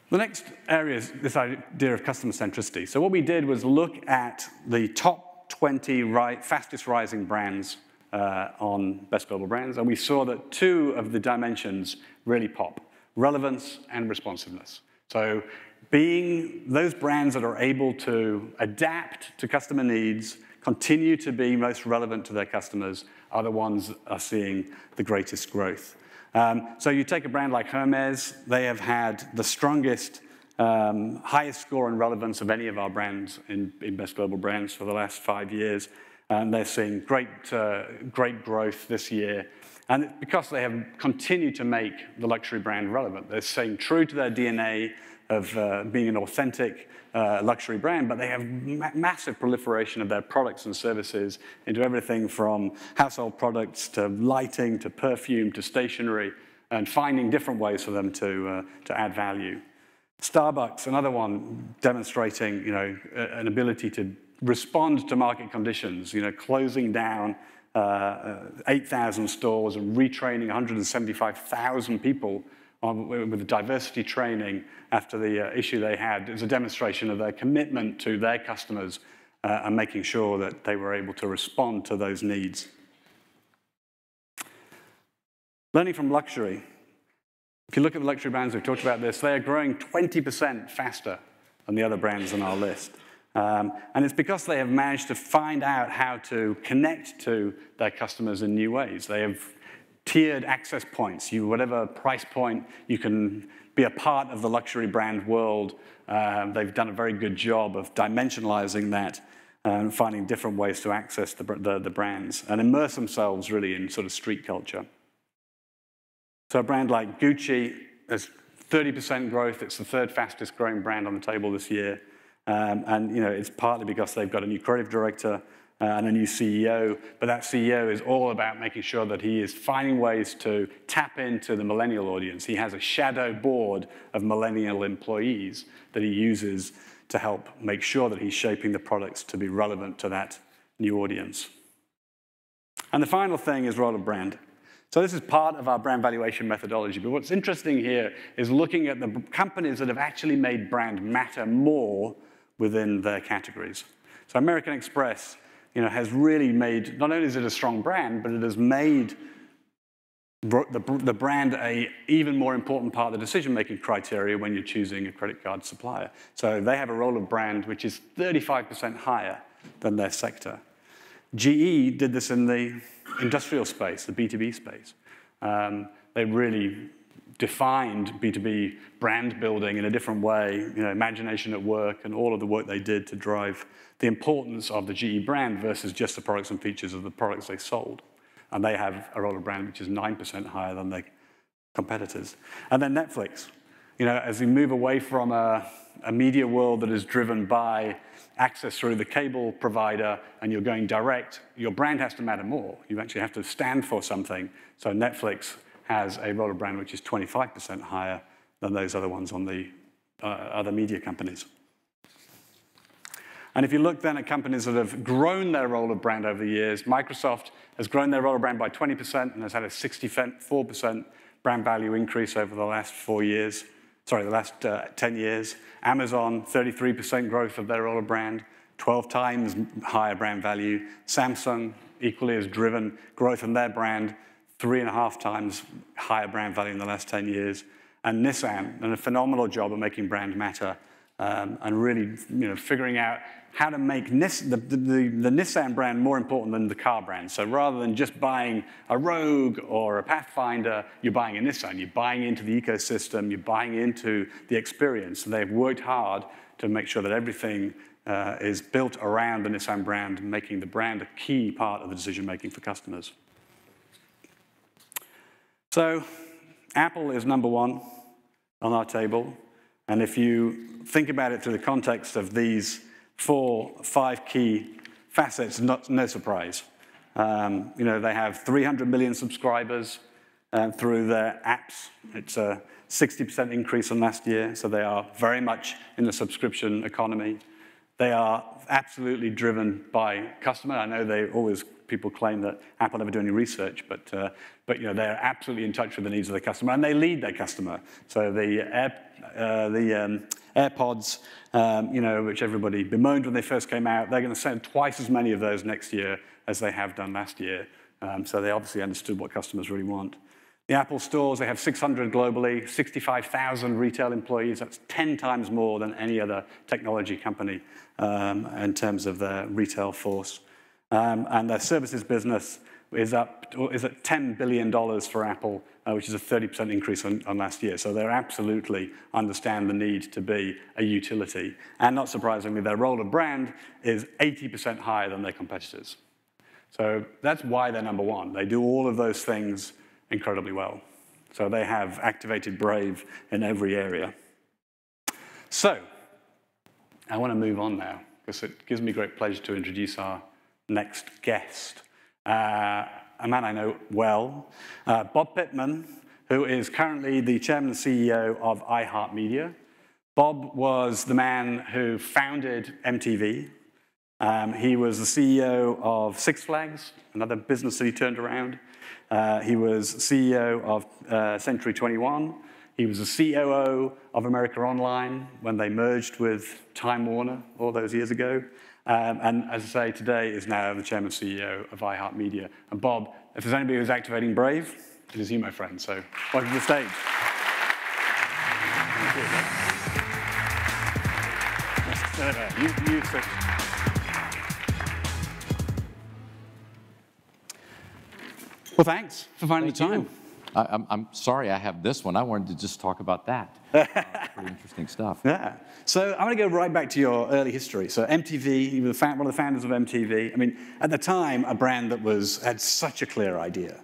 The next area is this idea of customer centricity. So what we did was look at the top 20 fastest rising brands on Best Global Brands, and we saw that two of the dimensions really pop: relevance and responsiveness. So being those brands that are able to adapt to customer needs, continue to be most relevant to their customers, are the ones that are seeing the greatest growth. So you take a brand like Hermes, they have had the strongest, highest score in relevance of any of our brands in Best Global Brands for the last 5 years. And they're seeing great growth this year. And because they have continued to make the luxury brand relevant, they're staying true to their DNA of being an authentic luxury brand, but they have massive proliferation of their products and services into everything from household products to lighting to perfume to stationery, and finding different ways for them to add value. Starbucks, another one, demonstrating an ability to respond to market conditions, closing down 8,000 stores and retraining 175,000 people with diversity training after the issue they had. It was a demonstration of their commitment to their customers and making sure that they were able to respond to those needs. Learning from luxury. If you look at the luxury brands, we've talked about this, they are growing 20% faster than the other brands on our list. And it's because they have managed to find out how to connect to their customers in new ways. They have tiered access points. Whatever price point, you can be a part of the luxury brand world. They've done a very good job of dimensionalizing that and finding different ways to access the brands and immerse themselves really in sort of street culture. So a brand like Gucci has 30% growth. It's the third fastest growing brand on the table this year. And it's partly because they've got a new creative director and a new CEO, but that CEO is all about making sure that he is finding ways to tap into the millennial audience. He has a shadow board of millennial employees that he uses to help make sure that he's shaping the products to be relevant to that new audience. And the final thing is role of brand. So this is part of our brand valuation methodology, but what's interesting here is looking at the companies that have actually made brand matter more within their categories. So American Express has really made, not only is it a strong brand, but it has made the brand an even more important part of the decision-making criteria when you're choosing a credit card supplier. So they have a role of brand which is 35% higher than their sector. GE did this in the industrial space, the B2B space. They really defined B2B brand building in a different way, imagination at work and all of the work they did to drive the importance of the GE brand versus just the products and features of the products they sold. And they have a role of brand which is 9% higher than their competitors. And then Netflix. As we move away from a media world that is driven by access through the cable provider and you're going direct, your brand has to matter more. You actually have to stand for something. So Netflix has a role of brand which is 25% higher than those other ones on the other media companies. And if you look then at companies that have grown their role of brand over the years, Microsoft has grown their role of brand by 20% and has had a 64% brand value increase over the last 4 years. sorry, the last 10 years. Amazon, 33% growth of their older brand, 12 times higher brand value. Samsung equally has driven growth in their brand, 3.5 times higher brand value in the last 10 years. And Nissan done a phenomenal job of making brand matter and really figuring out how to make the Nissan brand more important than the car brand. So rather than just buying a Rogue or a Pathfinder, you're buying a Nissan. You're buying into the ecosystem. You're buying into the experience. And they've worked hard to make sure that everything is built around the Nissan brand, making the brand a key part of the decision-making for customers. So Apple is number one on our table. And if you think about it through the context of these 5 key facets, no surprise. They have 300 million subscribers through their apps. It's a 60% increase from last year, so they are very much in the subscription economy. They are absolutely driven by customer. I know people claim that Apple never do any research, but they're absolutely in touch with the needs of the customer, and they lead their customer. So the AirPods, which everybody bemoaned when they first came out, they're going to sell twice as many of those next year as they have done last year. So they obviously understood what customers really want. The Apple stores, they have 600 globally, 65,000 retail employees. That's 10 times more than any other technology company in terms of their retail force. And their services business is at $10 billion for Apple, which is a 30% increase on last year. So they absolutely understand the need to be a utility. And not surprisingly, their role of brand is 80% higher than their competitors. So that's why they're number one. They do all of those things incredibly well. So they have activated Brave in every area. So I want to move on now, because it gives me great pleasure to introduce our next guest. A man I know well, Bob Pitman, who is currently the chairman and CEO of iHeartMedia. Bob was the man who founded MTV. He was the CEO of Six Flags, another business that he turned around. He was CEO of Century 21. He was the COO of America Online when they merged with Time Warner all those years ago. And as I say, today is now the chairman and CEO of iHeartMedia. And Bob, if there's anybody who's activating Brave, it is you, my friend. So welcome to the stage. You sit. Well, thanks for finding the time. I'm sorry I have this one. I wanted to just talk about that. Pretty interesting stuff. Yeah. So I'm going to go right back to your early history. So MTV, you were one of the founders of MTV. I mean, at the time, a brand that had such a clear idea.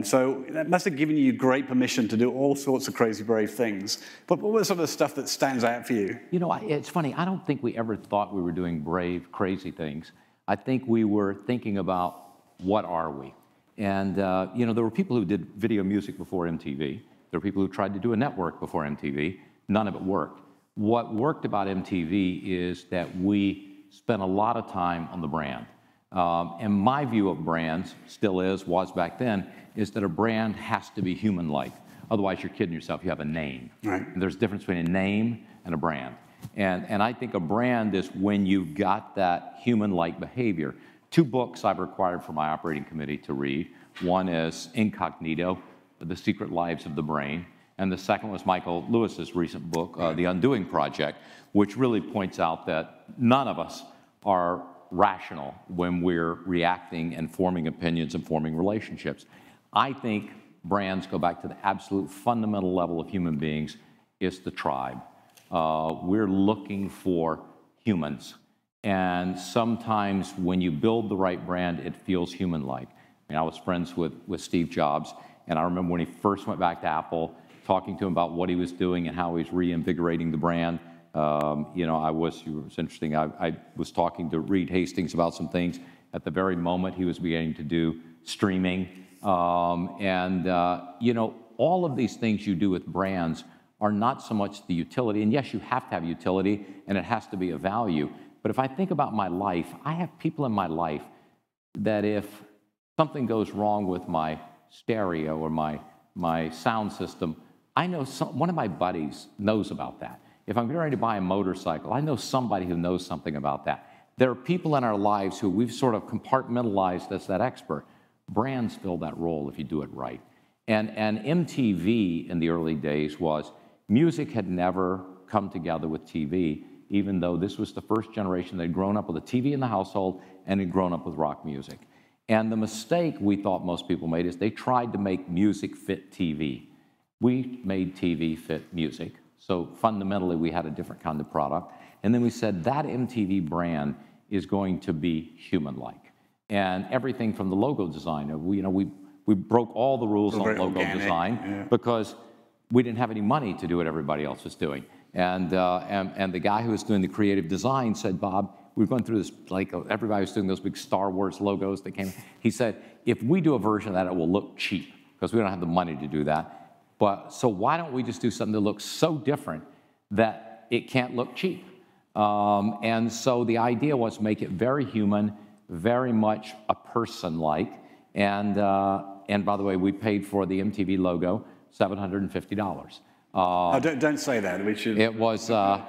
So that must have given you great permission to do all sorts of crazy, brave things. But what was some of the stuff that stands out for you? You know, it's funny. I don't think we ever thought we were doing brave, crazy things. I think we were thinking about what are we? And, there were people who did video music before MTV. There were people who tried to do a network before MTV. None of it worked. What worked about MTV is that we spent a lot of time on the brand. And my view of brands, was back then, is that a brand has to be human-like. Otherwise, you're kidding yourself. You have a name. Right. And there's a difference between a name and a brand. And I think a brand is when you've got that human-like behavior. 2 books I've required for my operating committee to read. One is Incognito, The Secret Lives of the Brain. And the second was Michael Lewis's recent book, The Undoing Project, which really points out that none of us are rational when we're reacting and forming opinions and forming relationships. I think brands go back to the absolute fundamental level of human beings. It's the tribe. We're looking for humans. And sometimes when you build the right brand, it feels human-like. I mean, I was friends with Steve Jobs, and I remember when he first went back to Apple, talking to him about what he was doing and how he's reinvigorating the brand. It was interesting. I was talking to Reed Hastings about some things at the very moment he was beginning to do streaming. All of these things you do with brands are not so much the utility, and yes, you have to have utility, and it has to be a value. But if I think about my life, I have people in my life that if something goes wrong with my stereo or my sound system, I know one of my buddies knows about that. If I'm getting ready to buy a motorcycle, I know somebody who knows something about that. There are people in our lives who we've sort of compartmentalized as that expert. Brands fill that role if you do it right. And MTV in the early days was, music had never come together with TV, even though this was the first generation that had grown up with a TV in the household and had grown up with rock music. And the mistake we thought most people made is they tried to make music fit TV. We made TV fit music. So fundamentally, we had a different kind of product. And then we said that MTV brand is going to be human-like. And everything from the logo design, we broke all the rules on logo design because we didn't have any money to do what everybody else was doing. And the guy who was doing the creative design said, Bob, we've gone through this, like everybody was doing those big Star Wars logos that came. He said, if we do a version of that, it will look cheap because we don't have the money to do that. So why don't we just do something that looks so different that it can't look cheap? And so the idea was make it very human, very much a person-like. And by the way, we paid for the MTV logo $750. Don't say that. We should. It was, look,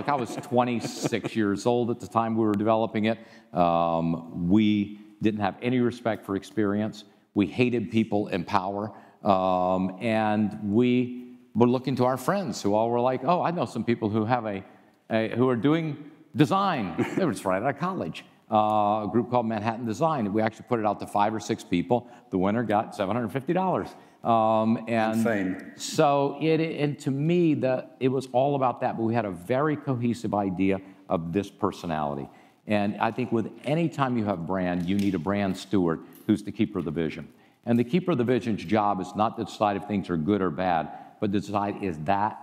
I was 26 years old at the time we were developing it. We didn't have any respect for experience. We hated people in power. And we were looking to our friends who all were like, oh, I know some people who have who are doing design. They were just right out of college. A group called Manhattan Design. We actually put it out to 5 or 6 people. The winner got $750. And fame. So and to me, it was all about that, but we had a very cohesive idea of this personality. And I think with any time you have brand, you need a brand steward who's the keeper of the vision. And the keeper of the vision's job is not to decide if things are good or bad, but to decide, is that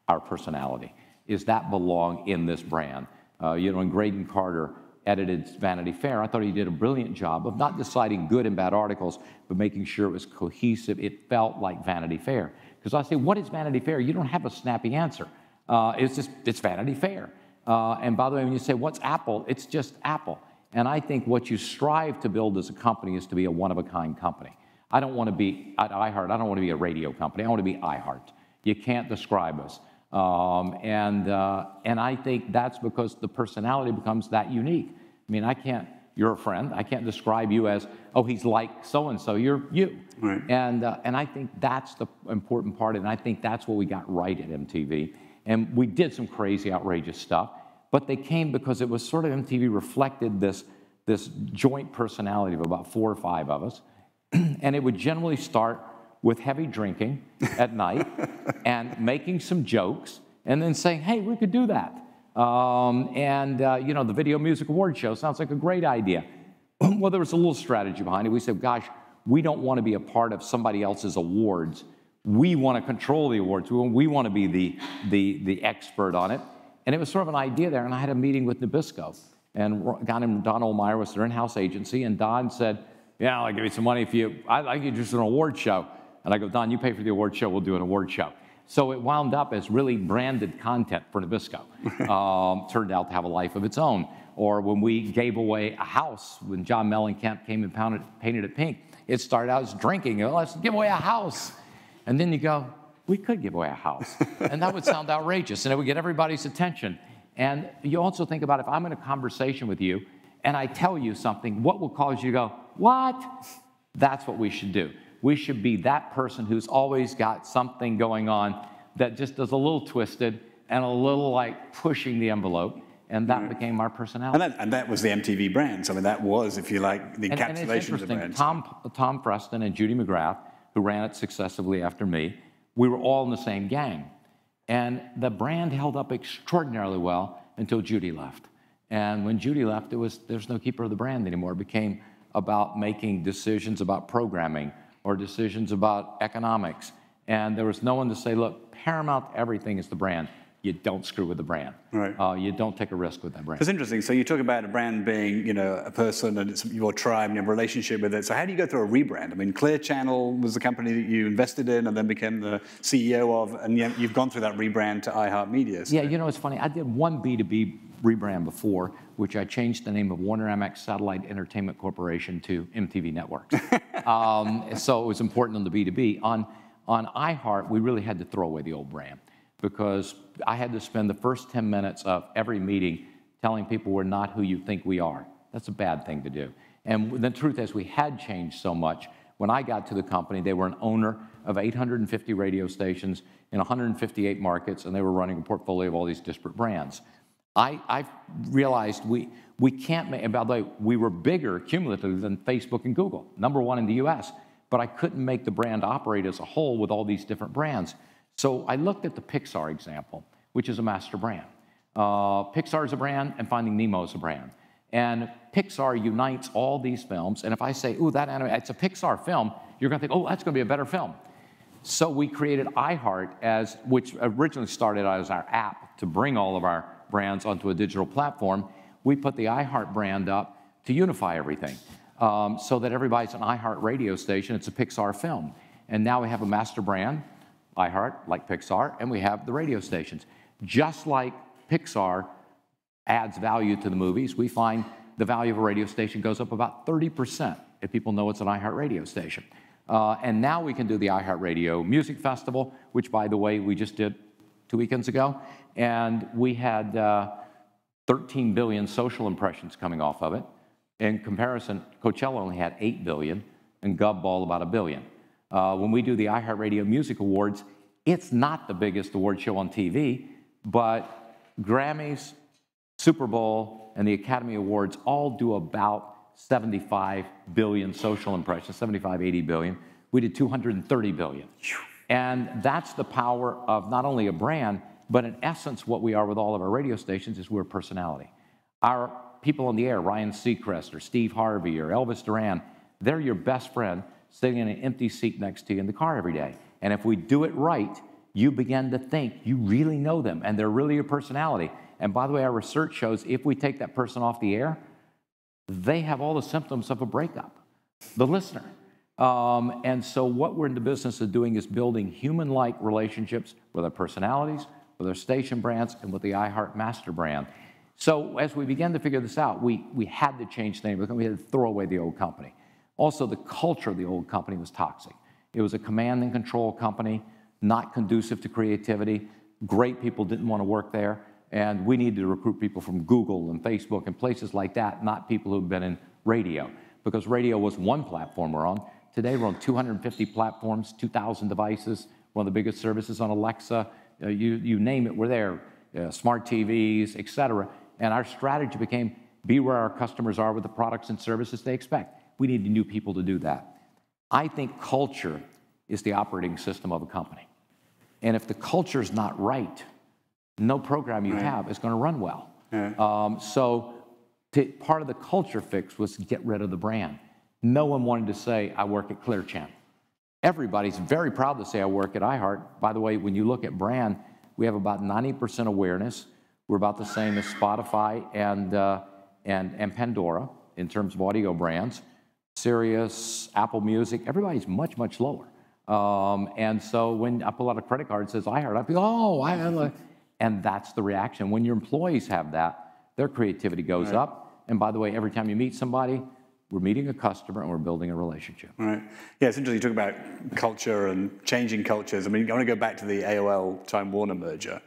our personality? Is that belong in this brand? When Graydon Carter edited Vanity Fair, I thought he did a brilliant job of not deciding good and bad articles, but making sure it was cohesive. It felt like Vanity Fair. Because I say, what is Vanity Fair? You don't have a snappy answer. It's Vanity Fair. And by the way, when you say, what's Apple? It's just Apple. And I think what you strive to build as a company is to be a one-of-a-kind company. I don't want to be, at iHeart, I don't want to be a radio company. I want to be iHeart. You can't describe us. And I think that's because the personality becomes that unique. I mean, you're a friend. I can't describe you as, oh, he's like so-and-so. You're you. Right. And I think that's the important part, and I think that's what we got right at MTV. And we did some crazy, outrageous stuff, but they came because it was sort of MTV reflected this joint personality of about 4 or 5 of us. And it would generally start with heavy drinking at night and making some jokes and then saying, hey, we could do that. The Video Music Awards show sounds like a great idea. Well, there was a little strategy behind it. We said, gosh, we don't want to be a part of somebody else's awards. We want to control the awards. We want to be the expert on it. And it was sort of an idea there. And I had a meeting with Nabisco. And a guy named Don Olmeyer was their in-house agency. And Don said, yeah, I'll give you some money I'd like you to do an award show. And I go, Don, you pay for the award show, we'll do an award show. So it wound up as really branded content for Nabisco. Turned out to have a life of its own. Or when we gave away a house, when John Mellencamp came and painted it pink, it started out as drinking. Let's give away a house. And then you go, we could give away a house. And that would sound outrageous, and it would get everybody's attention. And you also think about if I'm in a conversation with you and I tell you something, what will cause you to go, what? That's what we should do. We should be that person who's always got something going on that just is a little twisted and a little like pushing the envelope. And that became our personality. And that was the MTV brand. So I mean, that was, if you like, the encapsulation of the brand. Tom Preston and Judy McGrath, who ran it successively after me, we were all in the same gang. And the brand held up extraordinarily well until Judy left. And when Judy left, there's no keeper of the brand anymore. It became about making decisions about programming or decisions about economics. And there was no one to say, look, paramount to everything is the brand. You don't screw with the brand. Right. You don't take a risk with that brand. It's interesting. So you talk about a brand being, a person and it's your tribe and your relationship with it. So how do you go through a rebrand? I mean, Clear Channel was the company that you invested in and then became the CEO of, and you've gone through that rebrand to iHeartMedia. So. Yeah, it's funny. I did one B2B rebrand before, which I changed the name of Warner Amex Satellite Entertainment Corporation to MTV Networks. So it was important on the B2B. On iHeart, we really had to throw away the old brand because I had to spend the first 10 minutes of every meeting telling people we're not who you think we are. That's a bad thing to do. And the truth is we had changed so much. When I got to the company, they were an owner of 850 radio stations in 158 markets, and they were running a portfolio of all these disparate brands. I realized we can't make, and by the way, we were bigger cumulatively than Facebook and Google, #1 in the US, but I couldn't make the brand operate as a whole with all these different brands. So I looked at the Pixar example, which is a master brand. Pixar is a brand, and Finding Nemo is a brand. And Pixar unites all these films, and if I say, ooh, that anime, it's a Pixar film, you're gonna think, oh, that's gonna be a better film. So we created iHeart, which originally started out as our app to bring all of our brands onto a digital platform. We put the iHeart brand up to unify everything so that everybody's an iHeart radio station. It's a Pixar film. And now we have a master brand, iHeart, like Pixar, and we have the radio stations. Just like Pixar adds value to the movies, we find the value of a radio station goes up about 30% if people know it's an iHeart radio station. And now we can do the iHeart Radio Music Festival, which, by the way, we just did 2 weekends ago. And we had 13 billion social impressions coming off of it. In comparison, Coachella only had 8 billion, and Gov Ball about 1 billion. When we do the iHeart Radio Music Awards, it's not the biggest award show on TV, but Grammys, Super Bowl, and the Academy Awards all do about 75 billion social impressions, 75, 80 billion. We did 230 billion. And that's the power of not only a brand, but in essence, what we are with all of our radio stations is we're a personality. Our people on the air, Ryan Seacrest or Steve Harvey or Elvis Duran, they're your best friend sitting in an empty seat next to you in the car every day. And if we do it right, you begin to think you really know them and they're really your personality. And by the way, our research shows if we take that person off the air, they have all the symptoms of a breakup, the listener. And so what we're in the business of doing is building human-like relationships with our personalities, with our station brands, and with the iHeart master brand. So as we began to figure this out, we had to change the name of the company. We had to throw away the old company. Also, the culture of the old company was toxic. It was a command and control company, not conducive to creativity. Great people didn't want to work there. And we needed to recruit people from Google and Facebook and places like that, not people who've been in radio. Because radio was one platform we're on. Today we're on 250 platforms, 2,000 devices, one of the biggest services on Alexa. You name it, we're there. Smart TVs, et cetera. And our strategy became be where our customers are with the products and services they expect. We need new people to do that. I think culture is the operating system of a company. And if the culture is not right, no program you have is going to run well. So part of the culture fix was to get rid of the brand. No one wanted to say, I work at Clear Channel. Everybody's very proud to say I work at iHeart. By the way, when you look at brand, we have about 90% awareness. We're about the same as Spotify and Pandora in terms of audio brands. Sirius, Apple Music, everybody's much, much lower. And so when I pull out a credit card that says iHeart, I feel, oh, and that's the reaction. When your employees have that, their creativity goes up. And by the way, every time you meet somebody, we're meeting a customer and we're building a relationship. Right. Yeah, it's interesting you talk about culture and changing cultures. I mean, I want to go back to the AOL Time Warner merger,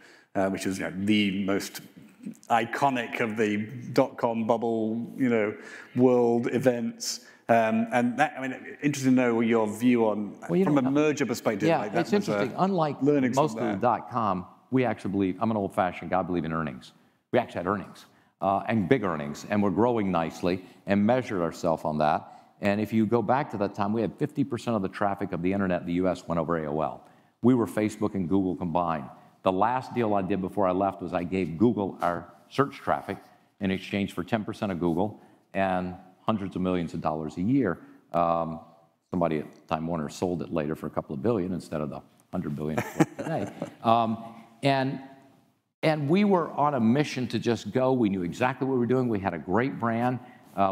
which is the most iconic of the dot-com bubble, world events. And that, I mean, interesting to know your view on, from a merger perspective. Yeah, like it's interesting. Unlike most of the dot-com, we actually believe, I'm an old-fashioned guy, I believe in earnings. We actually had earnings, and big earnings, and we're growing nicely, and measured ourselves on that. And if you go back to that time, we had 50% of the traffic of the internet in the US went over AOL. We were Facebook and Google combined. The last deal I did before I left was I gave Google our search traffic in exchange for 10% of Google and hundreds of millions of dollars a year. Somebody at Time Warner sold it later for a couple of billion instead of the 100 billion today. And we were on a mission to just go. We knew exactly what we were doing. We had a great brand.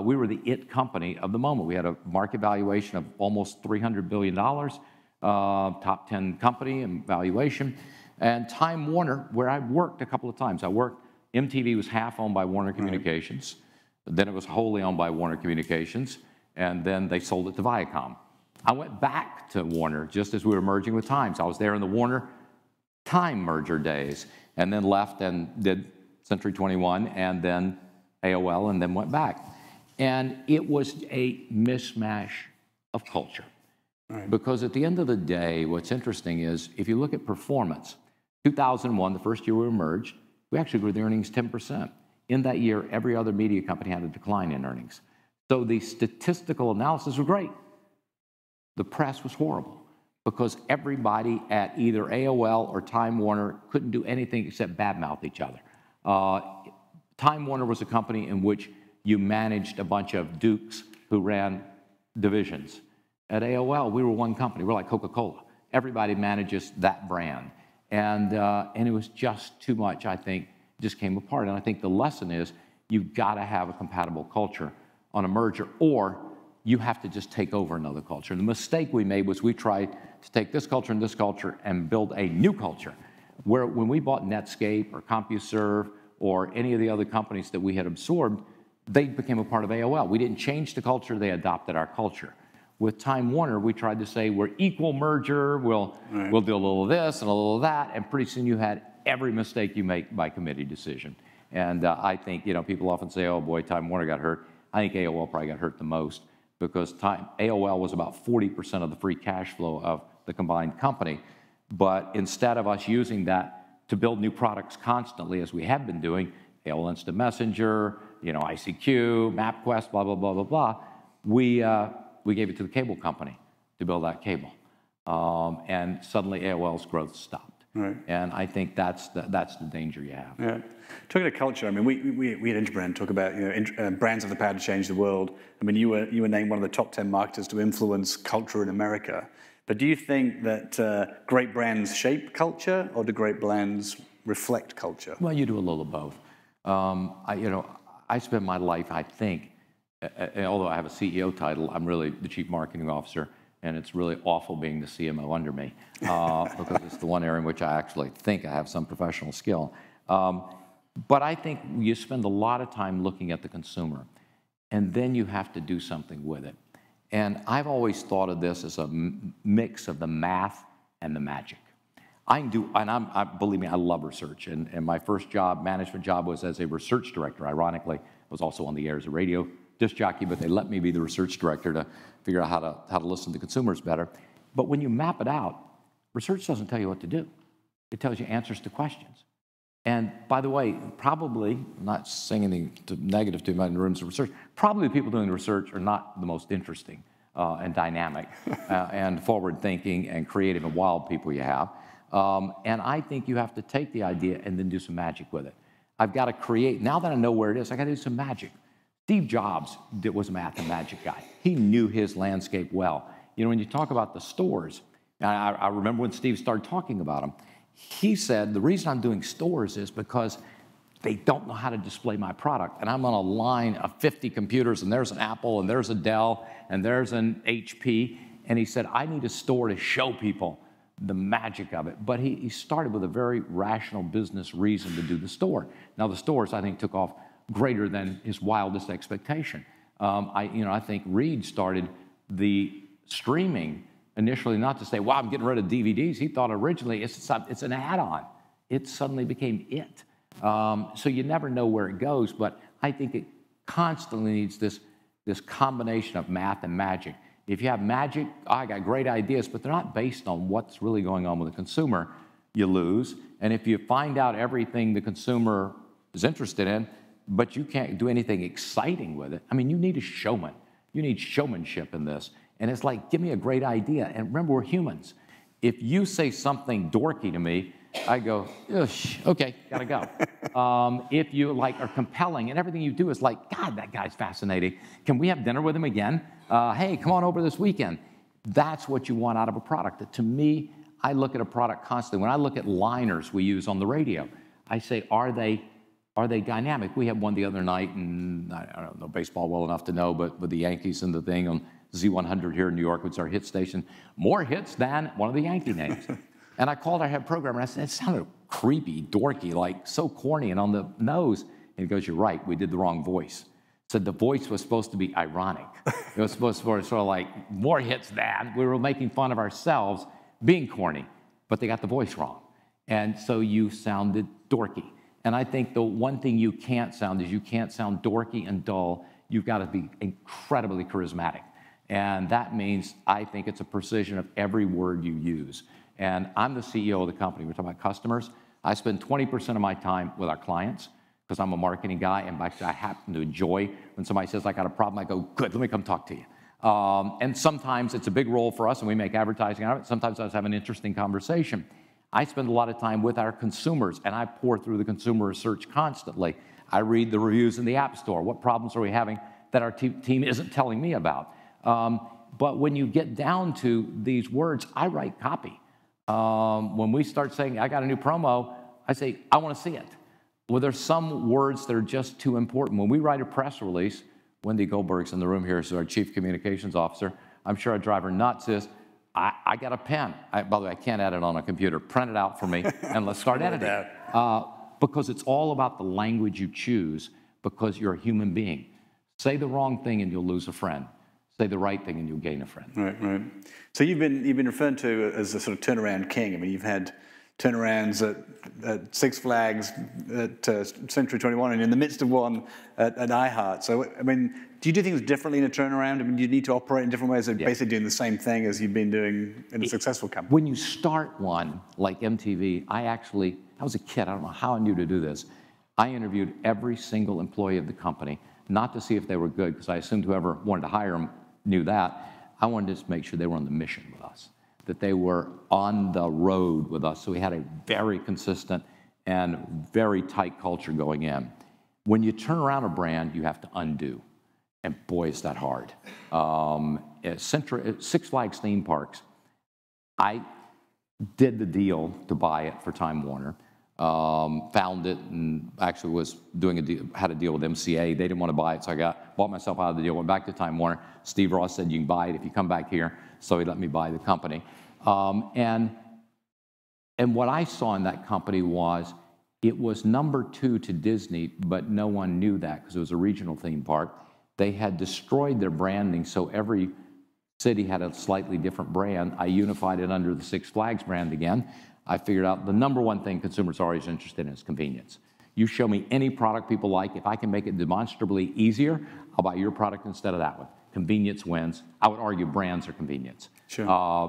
We were the it company of the moment. We had a market valuation of almost $300 billion, top 10 company in valuation. And Time Warner, where I worked a couple of times, MTV was half owned by Warner Communications. Then it was wholly owned by Warner Communications. And then they sold it to Viacom. I went back to Warner just as we were merging with Times. I was there in the Warner Time merger days, and then left and did Century 21, and then AOL, and then went back. And it was a mishmash of culture. Right. Because at the end of the day, what's interesting is, if you look at performance, 2001, the first year we merged, we actually grew the earnings 10%. In that year, every other media company had a decline in earnings. So the statistical analysis was great. The press was horrible, because everybody at either AOL or Time Warner couldn't do anything except badmouth each other. Time Warner was a company in which you managed a bunch of dukes who ran divisions. At AOL, we were one company. We're like Coca-Cola. Everybody manages that brand. And it was just too much, I think, just came apart. And I think the lesson is, you've got to have a compatible culture on a merger, or you have to just take over another culture. And the mistake we made was we tried to take this culture and build a new culture, where when we bought Netscape or CompuServe or any of the other companies that we had absorbed, they became a part of AOL. We didn't change the culture, they adopted our culture. With Time Warner, we tried to say, we're equal merger, we'll do a little of this and a little of that, and pretty soon you had every mistake you make by committee decision. And I think, people often say, oh boy, Time Warner got hurt. I think AOL probably got hurt the most, because AOL was about 40% of the free cash flow of the combined company. But instead of us using that to build new products constantly, as we have been doing, AOL Instant Messenger, ICQ, MapQuest, blah, blah, blah, blah, blah, we gave it to the cable company to build that cable. And suddenly AOL's growth stopped. Right. And I think that's the danger you have. Yeah. Talking of culture, I mean, we at Interbrand talk about brands have the power to change the world. I mean, you were named one of the top 10 marketers to influence culture in America. But do you think that great brands shape culture, or do great brands reflect culture? Well, you do a little of both. I spend my life, I think, although I have a CEO title, I'm really the Chief Marketing Officer, and it's really awful being the CMO under me, because it's the one area in which I actually think I have some professional skill. But I think you spend a lot of time looking at the consumer, and then you have to do something with it. And I've always thought of this as a mix of the math and the magic. Believe me, I love research, and my first management job was as a research director. Ironically, I was also on the air as a radio disc jockey, but they let me be the research director to figure out how to listen to consumers better. But when you map it out, research doesn't tell you what to do. It tells you answers to questions. And by the way, probably, I'm not saying anything negative to anybody in the rooms of research, probably the people doing the research are not the most interesting and dynamic and forward-thinking and creative and wild people you have. And I think you have to take the idea and then do some magic with it. I've got to create, now that I know where it is, I got to do some magic. Steve Jobs was a math and magic guy. He knew his landscape well. When you talk about the stores, I remember when Steve started talking about them, he said, the reason I'm doing stores is because they don't know how to display my product. And I'm on a line of 50 computers, and there's an Apple, and there's a Dell, and there's an HP. And he said, I need a store to show people the magic of it. But he started with a very rational business reason to do the store. Now, the stores, I think, took off greater than his wildest expectation. I think Reed started the streaming initially not to say, wow, I'm getting rid of DVDs. He thought originally it's an add-on. It suddenly became it. So you never know where it goes, but I think it constantly needs this combination of math and magic. If you have magic, I got great ideas, but they're not based on what's really going on with the consumer, you lose. And if you find out everything the consumer is interested in, but you can't do anything exciting with it, I mean, you need a showman. You need showmanship in this. And it's like, give me a great idea. And remember, we're humans. If you say something dorky to me, I go, okay, gotta go. If you are compelling and everything you do is like, God, that guy's fascinating. Can we have dinner with him again? Hey, come on over this weekend. That's what you want out of a product. To me, I look at a product constantly. When I look at liners we use on the radio, I say, are they dynamic? We had one the other night, and I don't know baseball well enough to know, but with the Yankees and the thing on Z100 here in New York, which is our hit station, more hits than one of the Yankee names. And I called our head programmer, and I said, it sounded creepy, dorky, like so corny and on the nose. And he goes, you're right, we did the wrong voice. said the voice was supposed to be ironic. It was supposed to be sort of like, more hits than. We were making fun of ourselves being corny, but they got the voice wrong. And so you sounded dorky. And I think the one thing you can't sound is you can't sound dorky and dull. You've got to be incredibly charismatic. And that means, I think it's a precision of every word you use. And I'm the CEO of the company. We're talking about customers. I spend 20% of my time with our clients because I'm a marketing guy, and I happen to enjoy when somebody says, I got a problem, I go, good, let me come talk to you. And sometimes it's a big role for us, and we make advertising out of it. Sometimes I just have an interesting conversation. I spend a lot of time with our consumers, and I pour through the consumer research constantly. I read the reviews in the App Store. What problems are we having that our team isn't telling me about? But when you get down to these words, I write copy. When we start saying, I got a new promo, I say, I want to see it. Well, there's some words that are just too important. When we write a press release, Wendy Goldberg's in the room here, who's our Chief Communications Officer. I'm sure I drive her nuts is, I got a pen. By the way, I can't edit on a computer. Print it out for me, and let's start editing. Because it's all about the language you choose, because you're a human being. Say the wrong thing and you'll lose a friend. Say the right thing and you'll gain a friend. Right, right. So you've been referred to as a sort of turnaround king. I mean, you've had turnarounds at Six Flags, at Century 21, and in the midst of one at iHeart. So, I mean, do you do things differently in a turnaround? I mean, do you need to operate in different ways, or basically doing the same thing as you've been doing in a successful company? When you start one, like MTV, I was a kid, I don't know how I knew to do this. I interviewed every single employee of the company, not to see if they were good, because I assumed whoever wanted to hire them knew that. I wanted to just make sure they were on the mission with us, that they were on the road with us. So we had a very consistent and very tight culture going in. When you turn around a brand, you have to undo. And boy, is that hard. At Six Flags theme parks, I did the deal to buy it for Time Warner. Found it and actually was doing a deal, had a deal with MCA. They didn't want to buy it, so I bought myself out of the deal, went back to Time Warner. Steve Ross said, you can buy it if you come back here. So he let me buy the company. And what I saw in that company was it was #2 to Disney, but no one knew that because it was a regional theme park. They had destroyed their branding, so every city had a slightly different brand. I unified it under the Six Flags brand again. I figured out the #1 thing consumers are always interested in is convenience. You show me any product people like, if I can make it demonstrably easier, I'll buy your product instead of that one. Convenience wins. I would argue brands are convenience. Sure.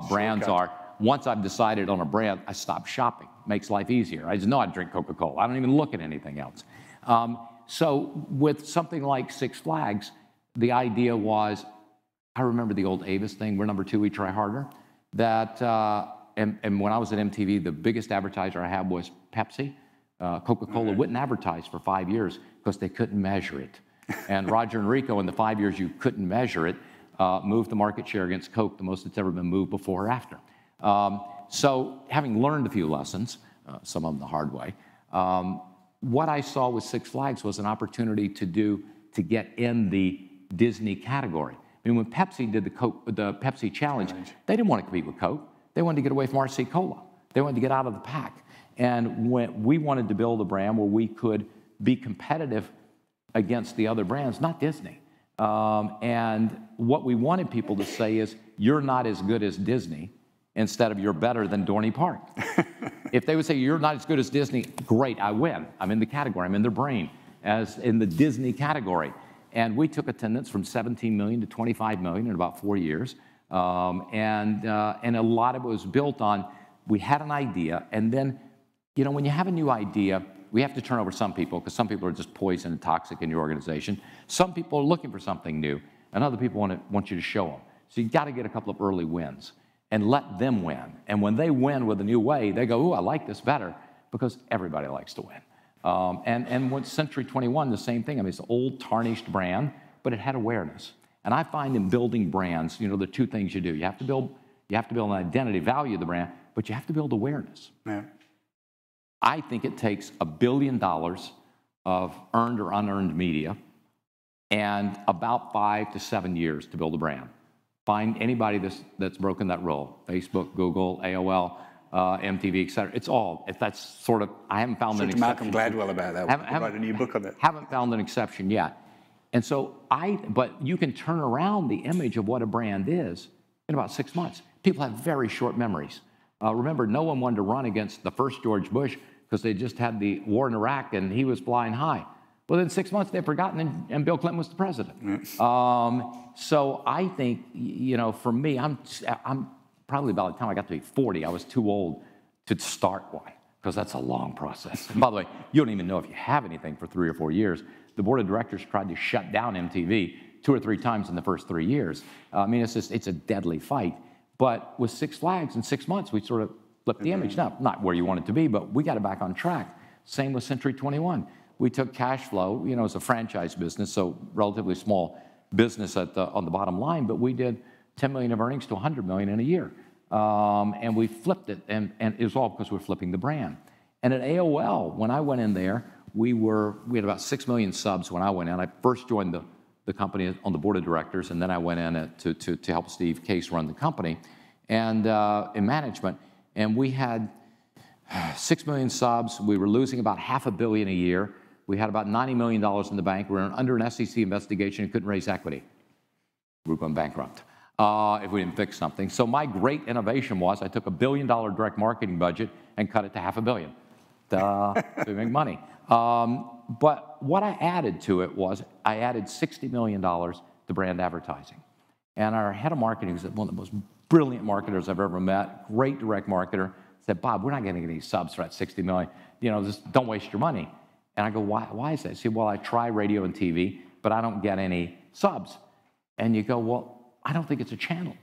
Brands are, once I've decided on a brand, I stop shopping. Makes life easier. I just know I drink Coca-Cola. I don't even look at anything else. So with something like Six Flags, the idea was, I remember the old Avis thing, we're #2, we try harder. That, and when I was at MTV, the biggest advertiser I had was Pepsi. Coca-Cola wouldn't advertise for 5 years because they couldn't measure it. And Roger Enrico, in the 5 years you couldn't measure it, moved the market share against Coke, the most that's ever been moved before or after. So having learned a few lessons, some of them the hard way, what I saw with Six Flags was an opportunity to get in the Disney category. I mean, when Pepsi did the Pepsi Challenge, they didn't want to compete with Coke. They wanted to get away from RC Cola. They wanted to get out of the pack. And when we wanted to build a brand where we could be competitive against the other brands, not Disney. And what we wanted people to say is, you're not as good as Disney, instead of you're better than Dorney Park. If they would say, you're not as good as Disney, great, I win. I'm in the category, I'm in their brain, as in the Disney category. And we took attendance from 17 million to 25 million in about 4 years. And a lot of it was built on, we had an idea, and then, you know, when you have a new idea, we have to turn over some people, because some people are just poison and toxic in your organization. Some people are looking for something new, and other people want you to show them. So you've got to get a couple of early wins and let them win. And when they win with a new way, they go, ooh, I like this better, because everybody likes to win. And with Century 21, the same thing. I mean, it's an old, tarnished brand, but it had awareness. And I find in building brands, you know, the two things you do. You have to build an identity, value of the brand, but you have to build awareness. Yeah. I think it takes $1 billion of earned or unearned media and about 5 to 7 years to build a brand. Find anybody that's broken that rule. Facebook, Google, AOL, MTV, et cetera. It's all, if that's sort of, I haven't found an exception. Malcolm Gladwell about that. Write a new book on it. Haven't found an exception yet. And so but you can turn around the image of what a brand is in about 6 months. People have very short memories. Remember, no one wanted to run against the first George Bush because they just had the war in Iraq and he was flying high. Well, in 6 months, they've forgotten, and Bill Clinton was the president. So I think, you know, for me, I'm probably by the time I got to be 40, I was too old to start one, because that's a long process. And by the way, you don't even know if you have anything for 3 or 4 years. The board of directors tried to shut down MTV 2 or 3 times in the first 3 years. I mean, it's a deadly fight. But with Six Flags, in 6 months, we sort of flipped the image. Now, not where you want it to be, but we got it back on track. Same with Century 21. We took cash flow, you know, it's a franchise business, so relatively small business on the bottom line, but we did 10 million of earnings to 100 million in a year. And we flipped it, and it was all because we're flipping the brand. And at AOL, when I went in there, we had about 6 million subs when I went in. I first joined the company on the board of directors, and then I went in to help Steve Case run the company and in management. And we had 6 million subs. We were losing about $500 million a year. We had about $90 million in the bank. We were under an SEC investigation and couldn't raise equity. We were going bankrupt if we didn't fix something. So my great innovation was I took $1 billion direct marketing budget and cut it to $500 million to make money. But what I added to it was I added $60 million to brand advertising. And our head of marketing was one of the most brilliant marketers I've ever met, great direct marketer, said, Bob, we're not getting any subs for that $60 million. You know, just don't waste your money. And I go, why is that? He said, well, I try radio and TV, but I don't get any subs. And you go, well, I don't think it's a channel.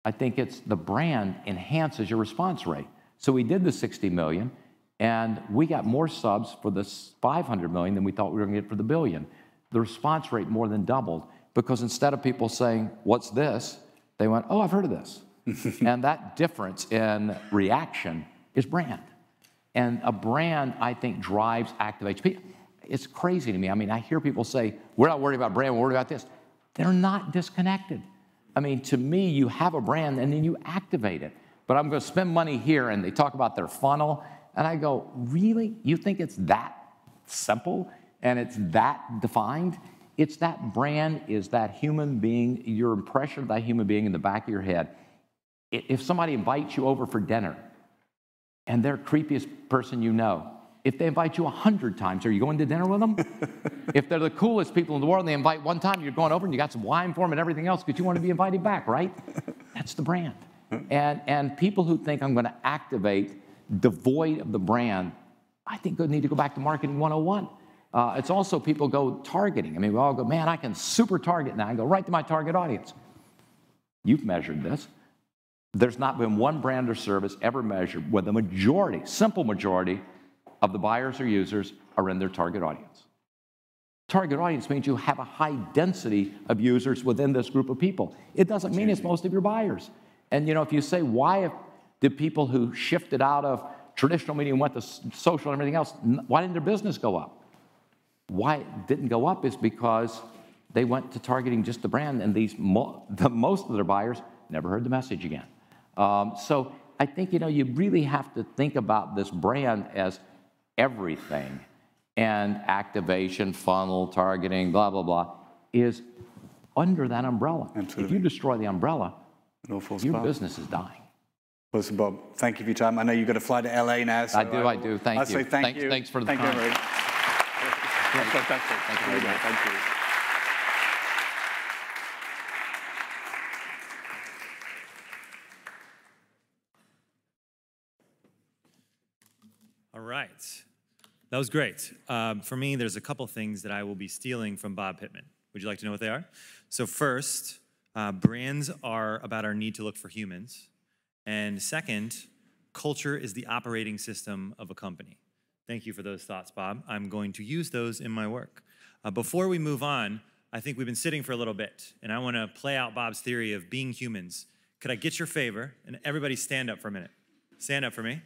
I think it's the brand enhances your response rate. So we did the 60 million, and we got more subs for the 500 million than we thought we were going to get for the billion. The response rate more than doubled, because instead of people saying, what's this? They went, oh, I've heard of this. And that difference in reaction is brand. And a brand, I think, drives activation. It's crazy to me. I mean, I hear people say, we're not worried about brand, we're worried about this. They're not disconnected. I mean, to me, you have a brand and then you activate it. But I'm going to spend money here, and they talk about their funnel. And I go, really? You think it's that simple and it's that defined? It's that brand is that human being, your impression of that human being in the back of your head. If somebody invites you over for dinner, and they're the creepiest person you know, if they invite you 100 times, are you going to dinner with them? If they're the coolest people in the world and they invite one time, you're going over and you got some wine for them and everything else because you want to be invited back, right? That's the brand. And people who think I'm going to activate devoid of the brand, I think they need to go back to Marketing 101. It's also people go targeting. I mean, we all go, man, I can super target now. I go right to my target audience. You've measured this. There's not been one brand or service ever measured where the majority, simple majority, of the buyers or users are in their target audience. Target audience means you have a high density of users within this group of people. It doesn't mean it's most of your buyers. And you know, if you say, why did people who shifted out of traditional media and went to social and everything else, why didn't their business go up? Why it didn't go up is because they went to targeting just the brand, and most of their buyers never heard the message again. So I think, you know, you really have to think about this brand as everything, and activation, funnel, targeting, blah, blah, blah, is under that umbrella. Absolutely. If you destroy the umbrella, your business is dying. Well, listen, Bob, thank you for your time. I know you've got to fly to LA now. So I do. Thank you. Say thank you. Thanks for the time. Thank you, everybody. That's fantastic. Thank you very much. Thank you. All right. That was great. For me, there's a couple things that I will be stealing from Bob Pitman. Would you like to know what they are? So first, brands are about our need to look for humans. And second, culture is the operating system of a company. Thank you for those thoughts, Bob. I'm going to use those in my work. Before we move on, I think we've been sitting for a little bit, and I want to play out Bob's theory of being humans. Could I get your favor? And everybody stand up for a minute. Stand up for me.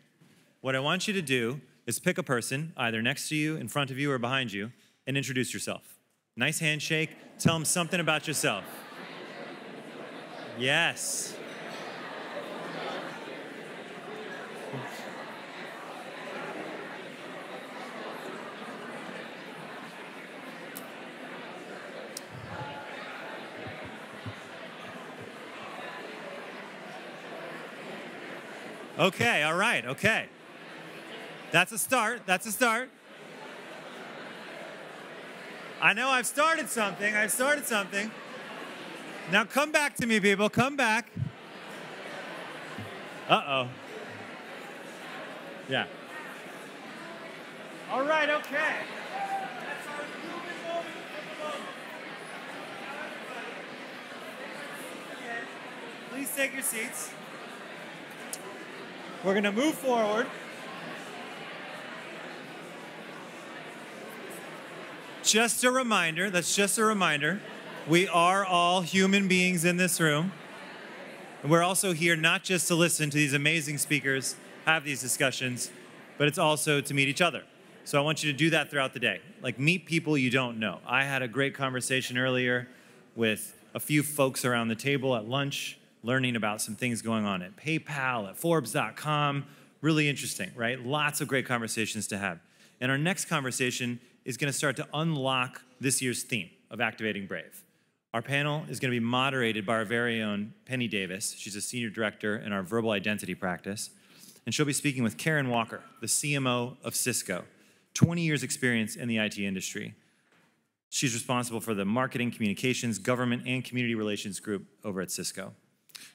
What I want you to do is pick a person, either next to you, in front of you, or behind you, and introduce yourself. Nice handshake. Tell them something about yourself. Yes. Okay, all right, okay. That's a start, that's a start. I know I've started something, Now come back to me, people, come back. Uh-oh. Yeah. All right, okay. That's our moving moment for the moment. Please take your seats. We're going to move forward. Just a reminder, that's just a reminder, we are all human beings in this room. And we're also here not just to listen to these amazing speakers, have these discussions, but it's also to meet each other. So I want you to do that throughout the day. Like, meet people you don't know. I had a great conversation earlier with a few folks around the table at lunch, learning about some things going on at PayPal, at Forbes.com. Really interesting, right? Lots of great conversations to have. And our next conversation is going to start to unlock this year's theme of Activating Brave. Our panel is going to be moderated by our very own Penny Davis. She's a senior director in our verbal identity practice. And she'll be speaking with Karen Walker, the CMO of Cisco, 20 years experience in the IT industry. She's responsible for the marketing, communications, government, and community relations group over at Cisco.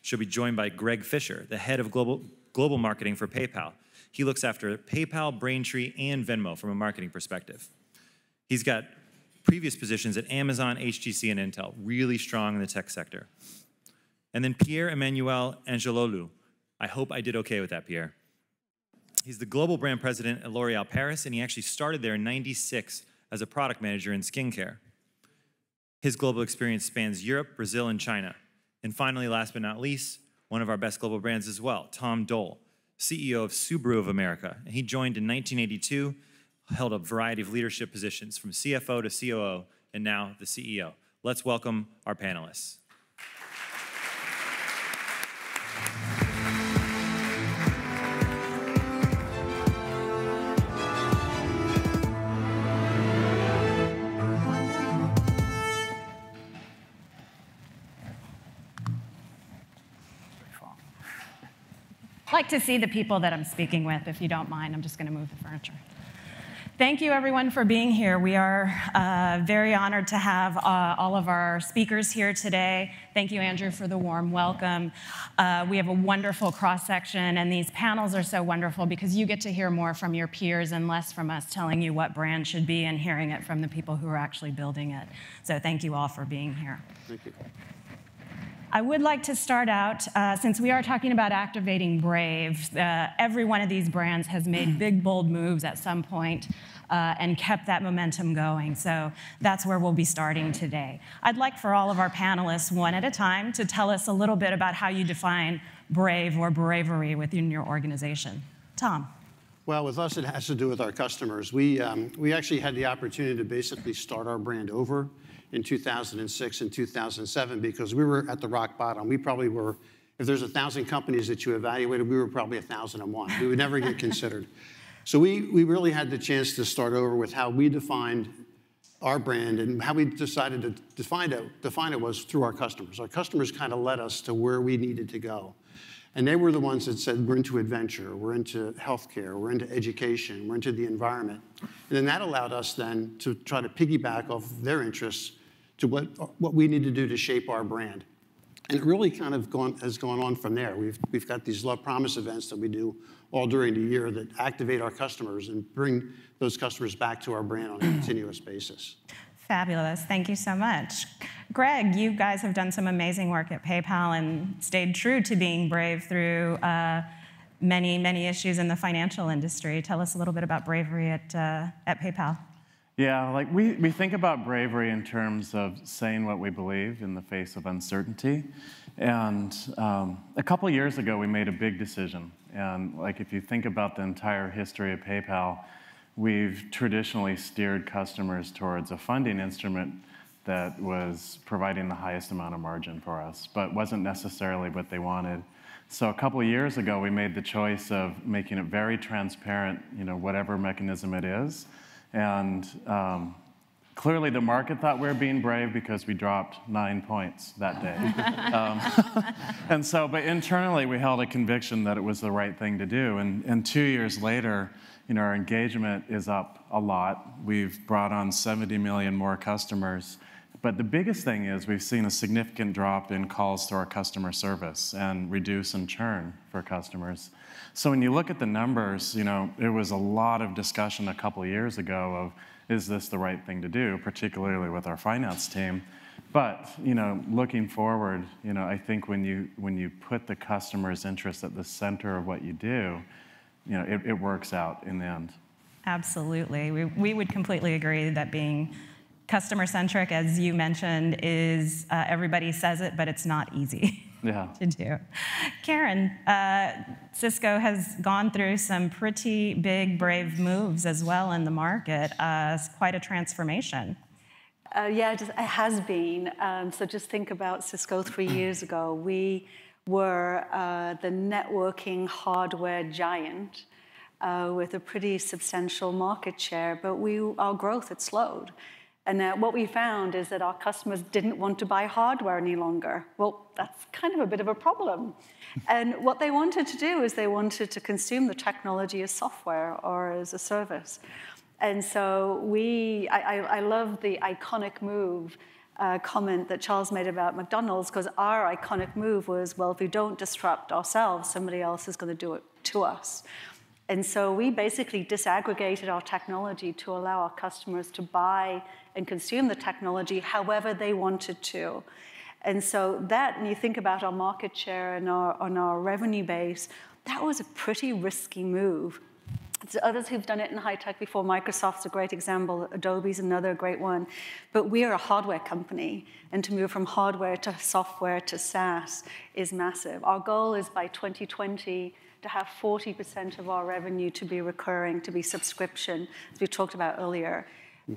She'll be joined by Greg Fisher, the head of global marketing for PayPal. He looks after PayPal, Braintree, and Venmo from a marketing perspective. He's got previous positions at Amazon, HTC, and Intel, really strong in the tech sector. And then Pierre-Emmanuel Angelolou. I hope I did okay with that, Pierre. He's the global brand president at L'Oréal Paris, and he actually started there in '96 as a product manager in skincare. His global experience spans Europe, Brazil, and China. And finally, last but not least, one of our best global brands as well, Tom Dole, CEO of Subaru of America. And he joined in 1982, held a variety of leadership positions from CFO to COO, and now the CEO. Let's welcome our panelists. I'd like to see the people that I'm speaking with, if you don't mind. I'm just going to move the furniture. Thank you, everyone, for being here. We are very honored to have all of our speakers here today. Thank you, Andrew, for the warm welcome. We have a wonderful cross-section, and these panels are so wonderful because you get to hear more from your peers and less from us telling you what brand should be and hearing it from the people who are actually building it. So thank you all for being here. Thank you. I would like to start out, since we are talking about activating Brave, every one of these brands has made big, bold moves at some point and kept that momentum going. So that's where we'll be starting today. I'd like for all of our panelists, one at a time, to tell us a little bit about how you define brave or bravery within your organization. Tom. Well, with us, it has to do with our customers. We actually had the opportunity to basically start our brand over in 2006 and 2007 because we were at the rock bottom. We probably were, if there's 1,000 companies that you evaluated, we were probably 1,001. We would never get considered. So we really had the chance to start over with how we defined our brand, and how we decided to define it was through our customers. Our customers kind of led us to where we needed to go. And they were the ones that said, we're into adventure, we're into healthcare, we're into education, we're into the environment. And then that allowed us then to try to piggyback off their interests to what we need to do to shape our brand. And it really kind of has gone on from there. We've got these Love Promise events that we do all during the year that activate our customers and bring those customers back to our brand on a continuous basis. Fabulous. Thank you so much. Greg, you guys have done some amazing work at PayPal and stayed true to being brave through many, many issues in the financial industry. Tell us a little bit about bravery at PayPal. Yeah, like we think about bravery in terms of saying what we believe in the face of uncertainty. And a couple years ago, we made a big decision. And like if you think about the entire history of PayPal, we've traditionally steered customers towards a funding instrument that was providing the highest amount of margin for us, but wasn't necessarily what they wanted. So a couple of years ago, we made the choice of making it very transparent, whatever mechanism it is, and Clearly, the market thought we were being brave because we dropped 9 points that day. And so, but internally, we held a conviction that it was the right thing to do. And 2 years later, our engagement is up a lot. We've brought on 70 million more customers. But the biggest thing is we've seen a significant drop in calls to our customer service and reduce in churn for customers. So when you look at the numbers, there was a lot of discussion a couple of years ago of, is this the right thing to do, particularly with our finance team? But looking forward, I think when you put the customer's interest at the center of what you do, it works out in the end. Absolutely. We would completely agree that being customer-centric, as you mentioned, is everybody says it, but it's not easy to do. Karen, Cisco has gone through some pretty big, brave moves as well in the market. It's quite a transformation. Yeah, it has been. So just think about Cisco 3 years ago. We were the networking hardware giant with a pretty substantial market share, but our growth had slowed. And what we found is that our customers didn't want to buy hardware any longer. Well, that's kind of a bit of a problem. And what they wanted to do is they wanted to consume the technology as software or as a service. And so I love the iconic move comment that Charles made about McDonald's, because our iconic move was, well, if we don't disrupt ourselves, somebody else is going to do it to us. And so we basically disaggregated our technology to allow our customers to buy and consume the technology however they wanted to. And so that, when you think about our market share and on our revenue base, that was a pretty risky move. There's others who've done it in high tech before. Microsoft's a great example. Adobe's another great one. But we are a hardware company, and to move from hardware to software to SaaS is massive. Our goal is by 2020 to have 40% of our revenue to be recurring, to be subscription, as we talked about earlier.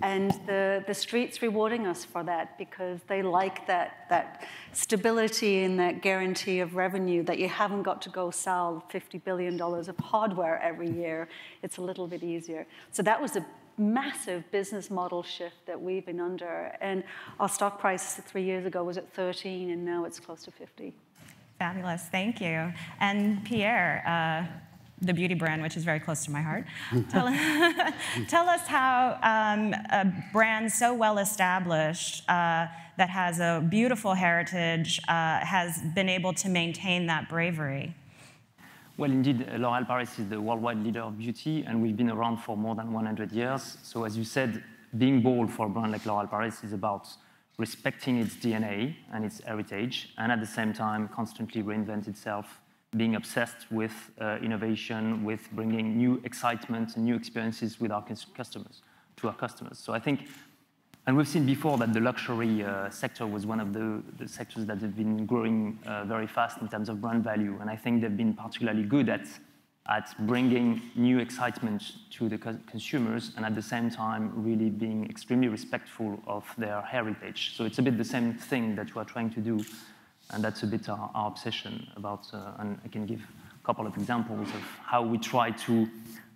And the street's rewarding us for that because they like that stability and that guarantee of revenue, that you haven't got to go sell $50 billion of hardware every year. It's a little bit easier. So that was a massive business model shift that we've been under. And our stock price 3 years ago was at 13, and now it's close to 50. Fabulous, thank you. And Pierre, the beauty brand, which is very close to my heart. Tell us how a brand so well established that has a beautiful heritage has been able to maintain that bravery. Well, indeed, L'Oréal Paris is the worldwide leader of beauty, and we've been around for more than 100 years. So as you said, being bold for a brand like L'Oréal Paris is about respecting its DNA and its heritage, and at the same time, constantly reinvent itself, being obsessed with innovation, with bringing new excitement and new experiences with our customers, to our customers. So I think, and we've seen before that the luxury sector was one of the sectors that have been growing very fast in terms of brand value, and I think they've been particularly good at bringing new excitement to the consumers, and at the same time really being extremely respectful of their heritage. So it's a bit the same thing that we are trying to do, and that's a bit our obsession about, and I can give a couple of examples of how we try to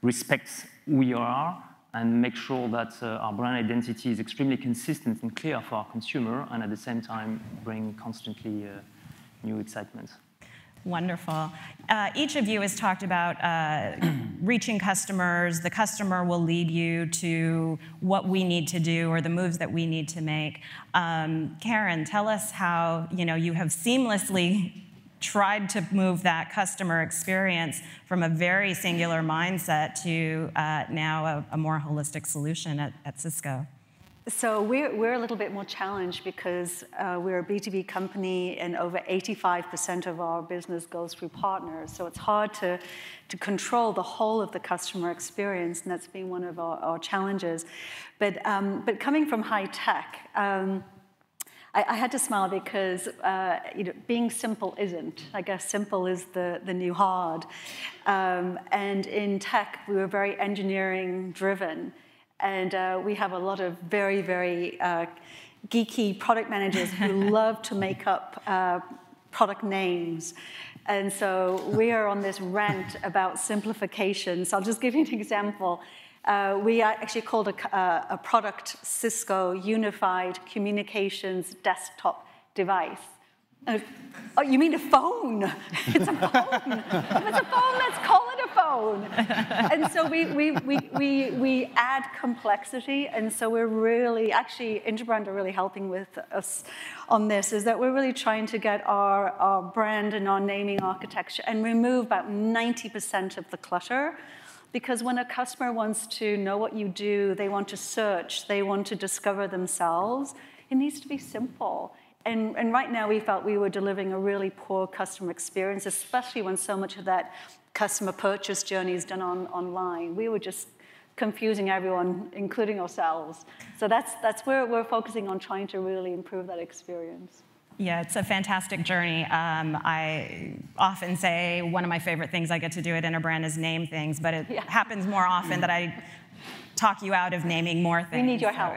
respect who we are and make sure that our brand identity is extremely consistent and clear for our consumer, and at the same time bring constantly new excitement. Wonderful. Each of you has talked about reaching customers. The customer will lead you to what we need to do or the moves that we need to make. Karen, tell us how you have seamlessly tried to move that customer experience from a very singular mindset to now a more holistic solution at Cisco. So we're a little bit more challenged because we're a B2B company, and over 85% of our business goes through partners. So it's hard to control the whole of the customer experience, and that's been one of our challenges. But coming from high tech, I had to smile because being simple isn't. I guess simple is the new hard. And in tech, we were very engineering driven. And we have a lot of very, very geeky product managers who love to make up product names. And so we are on this rant about simplification. So I'll just give you an example. We actually called a product Cisco Unified Communications Desktop Device. Oh, you mean a phone? It's a phone. If it's a phone, let's call it a phone. And so we add complexity, and so we're really, actually, Interbrand are really helping with us on this, is that we're really trying to get our brand and our naming architecture and remove about 90% of the clutter. Because when a customer wants to know what you do, they want to search, they want to discover themselves, it needs to be simple. And right now, we felt we were delivering a really poor customer experience, especially when so much of that customer purchase journey is done online. We were just confusing everyone, including ourselves. So that's where we're focusing on trying to really improve that experience. Yeah, it's a fantastic journey. I often say one of my favorite things I get to do at Interbrand is name things, but it happens more often that I talk you out of naming more things. We need your help.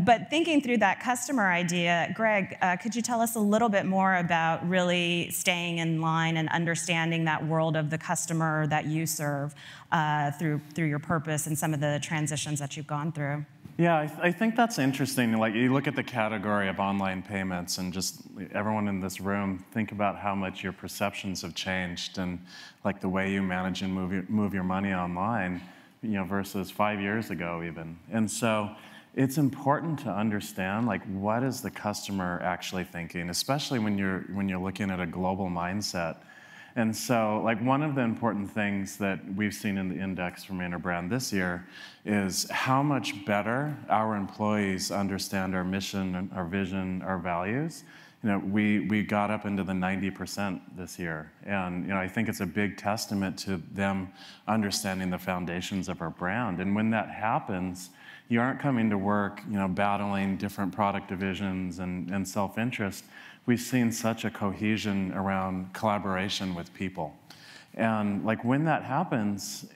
But thinking through that customer idea, Greg, could you tell us a little bit more about really staying in line and understanding that world of the customer that you serve through your purpose and some of the transitions that you've gone through? Yeah, I think that's interesting. Like, you look at the category of online payments, and just everyone in this room, think about how much your perceptions have changed, and like the way you manage and move your money online, versus 5 years ago even. And so it's important to understand, like, what is the customer actually thinking, especially when you're looking at a global mindset. And so, like, one of the important things that we've seen in the index from Interbrand this year is how much better our employees understand our mission, our vision, our values. We got up into the 90% this year. And, I think it's a big testament to them understanding the foundations of our brand. And when that happens, you aren't coming to work, battling different product divisions and self-interest. We've seen such a cohesion around collaboration with people. And like when that happens,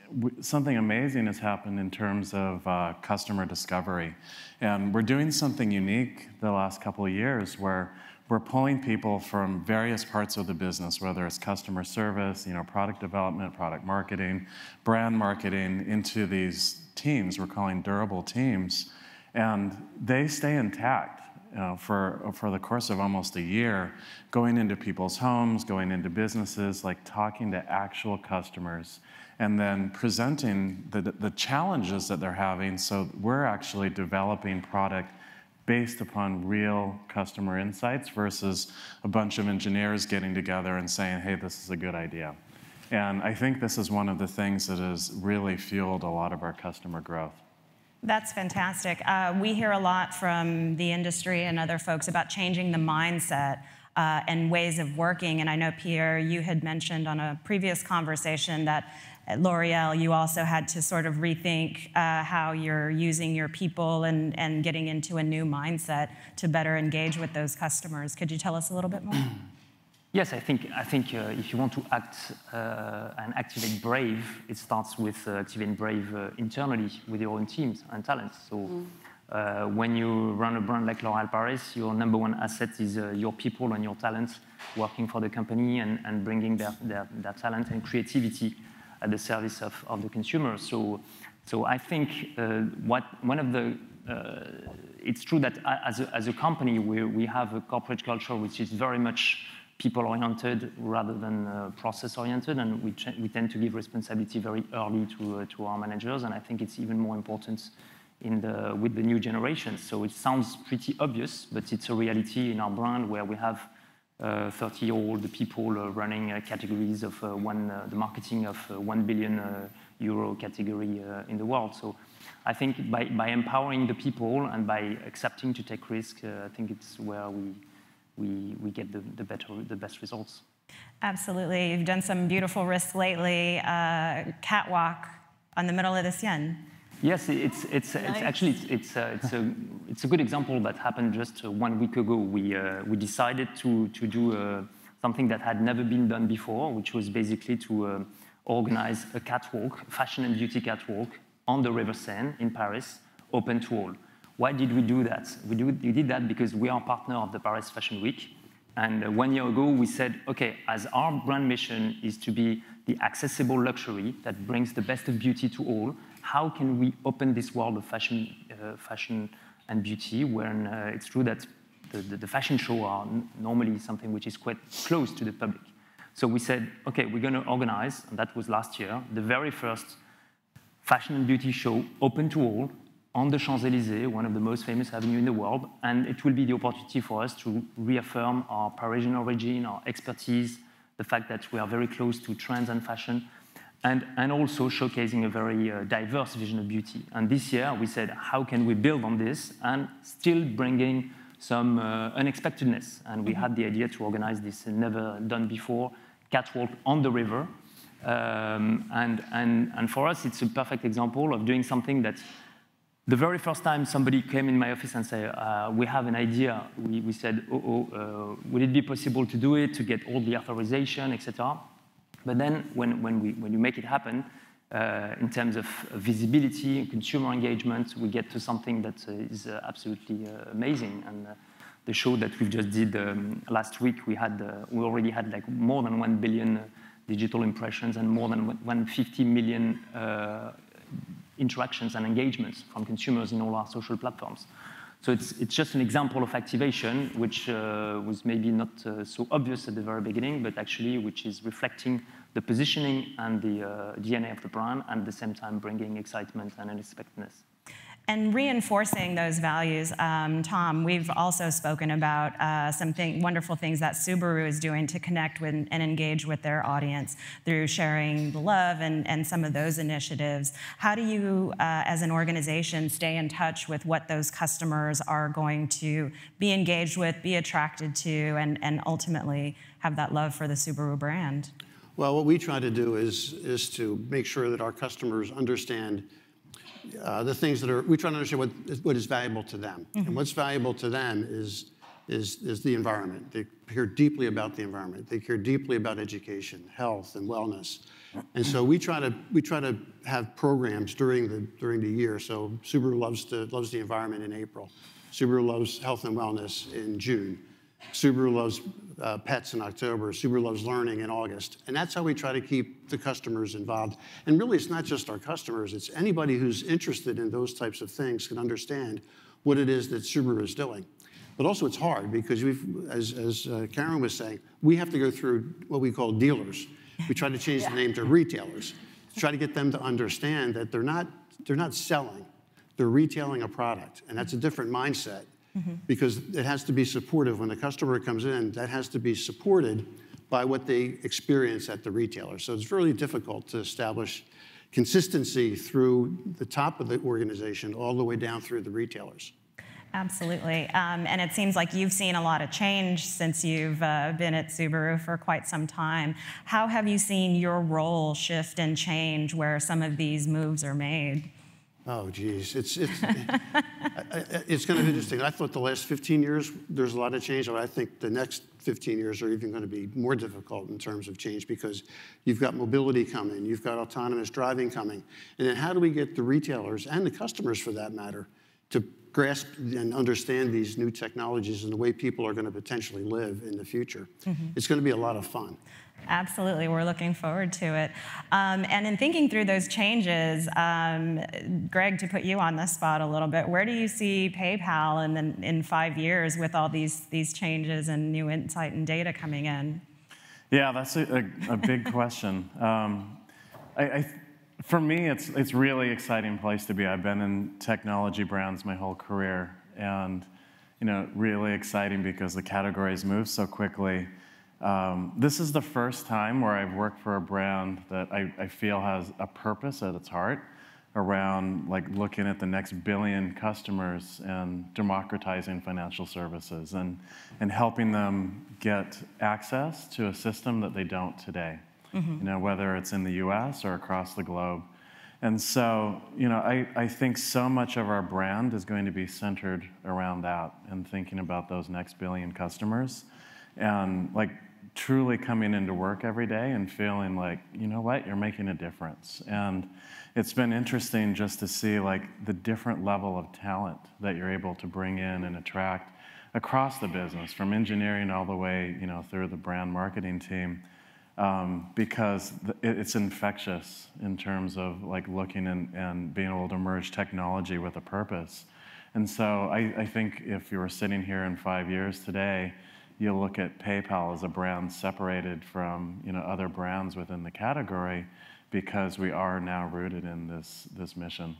something amazing has happened in terms of customer discovery. And we're doing something unique the last couple of years where we're pulling people from various parts of the business, whether it's customer service, product development, product marketing, brand marketing, into these teams we're calling durable teams. And they stay intact. For the course of almost a year, going into people's homes, going into businesses, like talking to actual customers, and then presenting the challenges that they're having. So we're actually developing product based upon real customer insights versus a bunch of engineers getting together and saying, hey, this is a good idea. And I think this is one of the things that has really fueled a lot of our customer growth. That's fantastic. We hear a lot from the industry and other folks about changing the mindset and ways of working. And I know, Pierre, you had mentioned on a previous conversation that at L'Oreal, you also had to sort of rethink how you're using your people and getting into a new mindset to better engage with those customers. Could you tell us a little bit more? Yes, I think if you want to act and activate Brave, it starts with activating Brave internally with your own teams and talents. So when you run a brand like L'Oréal Paris, your number one asset is your people and your talents working for the company and bringing their talent and creativity at the service of the consumer. So I think it's true that as a company, we have a corporate culture which is very much people-oriented rather than process-oriented, and we tend to give responsibility very early to our managers, and I think it's even more important with the new generation. So it sounds pretty obvious, but it's a reality in our brand where we have 30-year-old people running categories of the marketing of 1 billion euro category in the world. So I think by empowering the people and by accepting to take risks, I think it's where we get the best results. Absolutely. You've done some beautiful risks lately. Catwalk on the middle of the Seine. Yes, it's actually a good example that happened just 1 week ago. We decided to do something that had never been done before, which was basically to organize a catwalk, fashion and beauty catwalk, on the River Seine in Paris, open to all. Why did we do that? We did that because we are a partner of the Paris Fashion Week, And 1 year ago, we said, OK, as our brand mission is to be the accessible luxury that brings the best of beauty to all, how can we open this world of fashion and beauty when it's true that the fashion shows are normally something which is quite close to the public. So we said, OK, we're going to organize, and that was last year, the very first fashion and beauty show open to all on the Champs-Élysées, one of the most famous avenues in the world, and it will be the opportunity for us to reaffirm our Parisian origin, our expertise, the fact that we are very close to trends and fashion, and also showcasing a very diverse vision of beauty. And this year, we said, how can we build on this and still bringing some unexpectedness? And we had the idea to organize this never done before catwalk on the river. And for us, it's a perfect example of doing something that the very first time somebody came in my office and said, we have an idea, we said, would it be possible to do it, to get all the authorization, etc. But then when you make it happen, in terms of visibility and consumer engagement, we get to something that is absolutely amazing. And the show that we just did last week, we already had like more than 1 billion digital impressions and more than 150 million interactions and engagements from consumers in all our social platforms. So it's just an example of activation, which was maybe not so obvious at the very beginning, but actually which is reflecting the positioning and the DNA of the brand, and at the same time bringing excitement and unexpectedness. And reinforcing those values, Tom, we've also spoken about some wonderful things that Subaru is doing to connect with and engage with their audience through sharing the love and some of those initiatives. How do you, as an organization, stay in touch with what those customers are going to be engaged with, be attracted to, and ultimately have that love for the Subaru brand? Well, what we try to do is to make sure that our customers understand the things that are, we try to understand what is valuable to them. Mm-hmm. And what's valuable to them is the environment. They care deeply about the environment. They care deeply about education, health, and wellness. And so we try to have programs during the year. So Subaru loves the environment in April. Subaru loves health and wellness in June. Subaru loves pets in October. Subaru loves learning in August. And that's how we try to keep the customers involved. And really, it's not just our customers. It's anybody who's interested in those types of things can understand what it is that Subaru is doing. But also, it's hard because as Karen was saying, we have to go through what we call dealers. We try to change the name to retailers to try to get them to understand that they're not selling. They're retailing a product. And that's a different mindset. Mm-hmm. Because it has to be supportive. When the customer comes in, that has to be supported by what they experience at the retailer. So it's really difficult to establish consistency through the top of the organization all the way down through the retailers. Absolutely. And it seems like you've seen a lot of change since you've been at Subaru for quite some time. How have you seen your role shift and change where some of these moves are made? Oh, geez. It's kind of interesting. I thought the last 15 years, there's a lot of change, but I think the next 15 years are even going to be more difficult in terms of change because you've got mobility coming, you've got autonomous driving coming. And then how do we get the retailers and the customers, for that matter, to grasp and understand these new technologies and the way people are going to potentially live in the future? Mm-hmm. It's going to be a lot of fun. Absolutely, we're looking forward to it. And in thinking through those changes, Greg, to put you on the spot a little bit, where do you see PayPal in 5 years with all these changes and new insight and data coming in? Yeah, that's a big question. For me, it's really exciting place to be. I've been in technology brands my whole career, and really exciting because the categories move so quickly. This is the first time where I've worked for a brand that I feel has a purpose at its heart around looking at the next billion customers and democratizing financial services and helping them get access to a system that they don't today. Mm-hmm. Whether it's in the US or across the globe. And so, I think so much of our brand is going to be centered around that and thinking about those next billion customers and truly coming into work every day and feeling like, you're making a difference. And it's been interesting just to see the different level of talent that you're able to bring in and attract across the business, from engineering all the way, through the brand marketing team, because it's infectious in terms of like looking and being able to merge technology with a purpose. And so I think if you were sitting here in 5 years today, you'll look at PayPal as a brand separated from other brands within the category, because we are now rooted in this mission.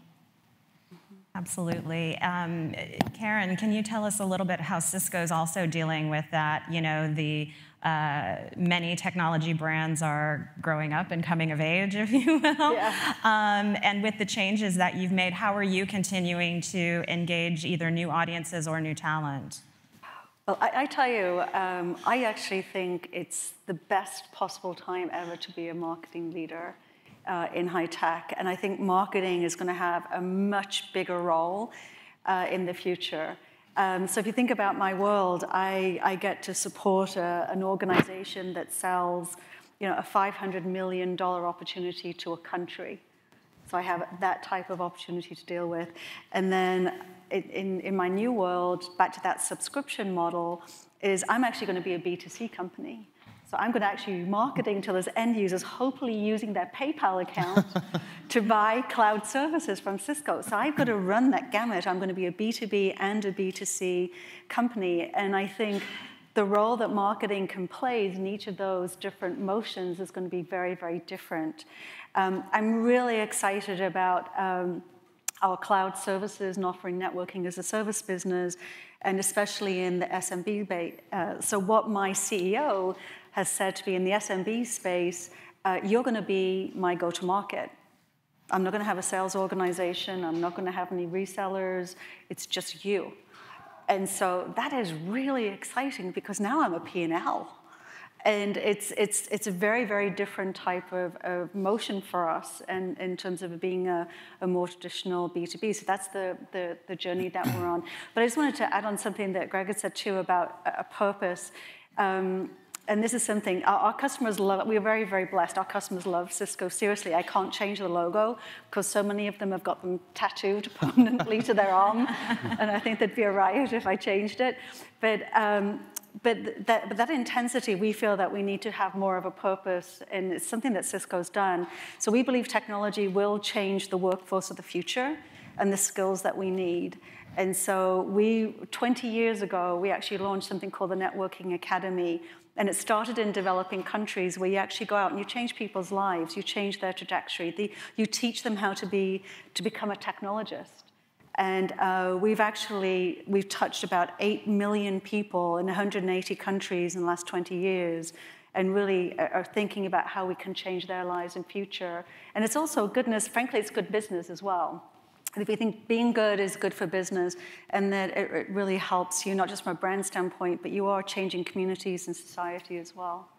Absolutely. Karen, can you tell us a little bit how Cisco's also dealing with that? The many technology brands are growing up and coming of age, if you will. Yeah. And with the changes that you've made, how are you continuing to engage either new audiences or new talent? Well, I tell you, I actually think it's the best possible time ever to be a marketing leader in high tech. And I think marketing is going to have a much bigger role in the future. So if you think about my world, I get to support an organization that sells a $500 million opportunity to a country. So I have that type of opportunity to deal with. And then in my new world, back to that subscription model, is I'm actually going to be a B2C company. So I'm going to actually be marketing to those end users, hopefully using their PayPal account to buy cloud services from Cisco. So I've got to run that gamut. I'm going to be a B2B and a B2C company. And I think the role that marketing can play in each of those different motions is going to be very, very different. I'm really excited about our cloud services and offering networking as a service business, and especially in the SMB base. So what my CEO has said to me in the SMB space, you're going to be my go-to-market. I'm not going to have a sales organization. I'm not going to have any resellers. It's just you. And so that is really exciting, because now I'm a P&L. And it's a very, very different type of motion for us, and in terms of being a more traditional B2B. So that's the journey that we're on. But I just wanted to add on something that Greg had said too about a purpose. And this is something our customers love. We're very, very blessed. Our customers love Cisco. Seriously, I can't change the logo, because so many of them have got them tattooed permanently to their arm. And I think there'd be a riot if I changed it. But that intensity, we feel that we need to have more of a purpose, and it's something that Cisco's done. So we believe technology will change the workforce of the future and the skills that we need. And so 20 years ago, we actually launched something called the Networking Academy. And it started in developing countries, where you actually go out and you change people's lives, you change their trajectory, you teach them how to become a technologist. And we've touched about 8 million people in 180 countries in the last 20 years, and really are thinking about how we can change their lives in future. And it's also goodness, frankly, it's good business as well. And if you think being good is good for business, and that it really helps you, not just from a brand standpoint, but you are changing communities and society as well.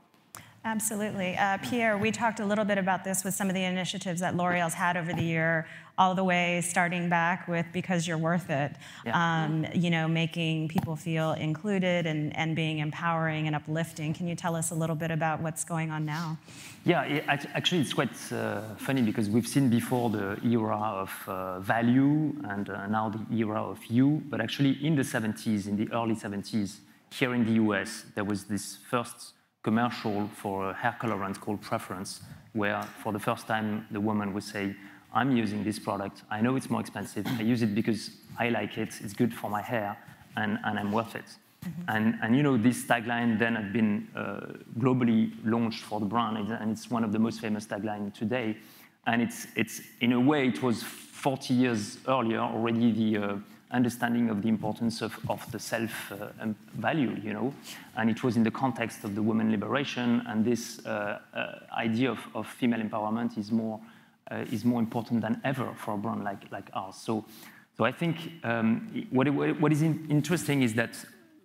Absolutely. Pierre, we talked a little bit about this with some of the initiatives that L'Oreal's had over the year, all the way starting back with Because You're Worth It, yeah. Making people feel included and being empowering and uplifting. Can you tell us a little bit about what's going on now? Yeah, actually it's quite funny, because we've seen before the era of value and now the era of you, but actually in the 70s, in the early 70s, here in the US, there was this first commercial for a hair colorant called Preference, where for the first time the woman would say, I'm using this product, I know it's more expensive, I use it because I like it, it's good for my hair, and I'm worth it. Mm-hmm. And this tagline then had been globally launched for the brand, and it's one of the most famous taglines today. And it's in a way, it was 40 years earlier already the understanding of the importance of the self-value, and it was in the context of the women liberation, and this idea of female empowerment is more important than ever for a brand like ours. So I think what is interesting is that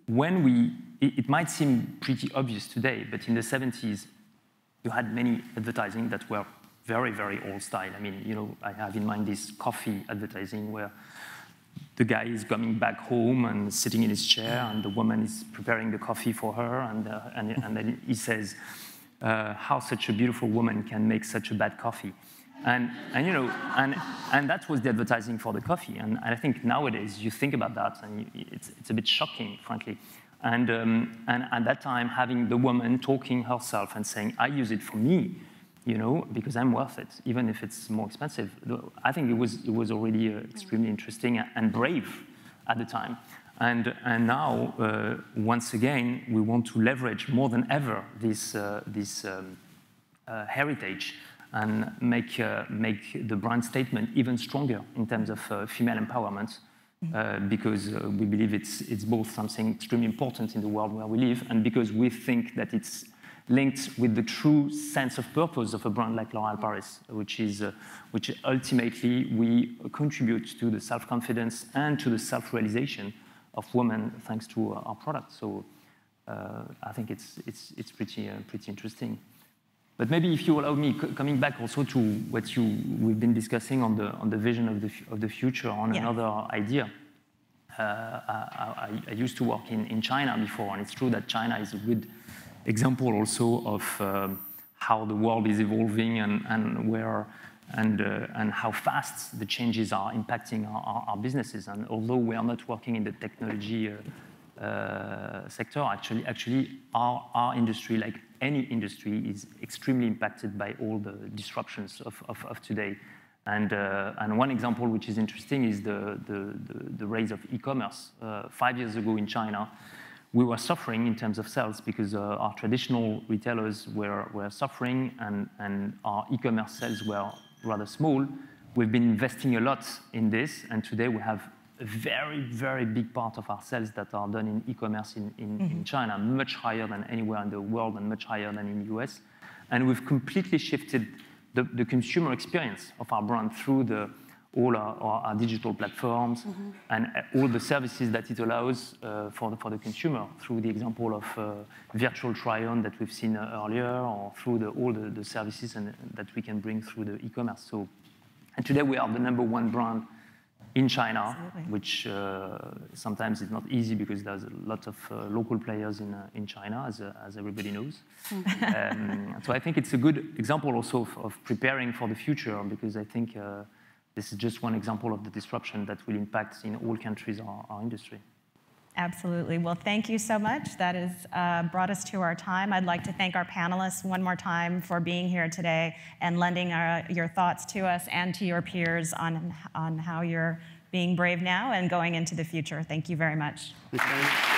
it might seem pretty obvious today, but in the 70s, you had many advertising that were very, very old style. I mean, I have in mind this coffee advertising where the guy is coming back home and sitting in his chair, and the woman is preparing the coffee for her, and then he says, how such a beautiful woman can make such a bad coffee. And that was the advertising for the coffee. And I think nowadays you think about that, and it's a bit shocking, frankly. And at that time, having the woman talking herself and saying, "I use it for me, because I'm worth it, even if it's more expensive." I think it was already extremely interesting and brave at the time. And now, once again, we want to leverage more than ever this heritage and make the brand statement even stronger in terms of female empowerment, because we believe it's both something extremely important in the world where we live, and because we think that it's linked with the true sense of purpose of a brand like L'Oréal Paris, which ultimately we contribute to the self-confidence and to the self-realization of women thanks to our products. So I think it's pretty interesting. But maybe if you allow me, coming back also to what we've been discussing on the vision of the future, on another idea. I used to work in China before, and it's true that China is a good example also of how the world is evolving and how fast the changes are impacting our businesses. And although we are not working in the technology sector, actually our industry, like any industry, is extremely impacted by all the disruptions of today. And one example which is interesting is the rise of e-commerce. 5 years ago in China, we were suffering in terms of sales because our traditional retailers were suffering and our e-commerce sales were rather small. We've been investing a lot in this, and today we have a very, very big part of our sales that are done in e-commerce in China, much higher than anywhere in the world and much higher than in the US. And we've completely shifted the consumer experience of our brand through all our digital platforms and all the services that it allows for the consumer, through the example of virtual try-on that we've seen earlier, or through all the services that we can bring through the e-commerce. And today we are the #1 brand in China, which sometimes is not easy because there's a lot of local players in China, as everybody knows. So I think it's a good example also of preparing for the future, because I think this is just one example of the disruption that will impact in all countries our industry. Absolutely. Well, thank you so much. That has brought us to our time. I'd like to thank our panelists one more time for being here today and lending your thoughts to us and to your peers on how you're being brave now and going into the future. Thank you very much. Thank you.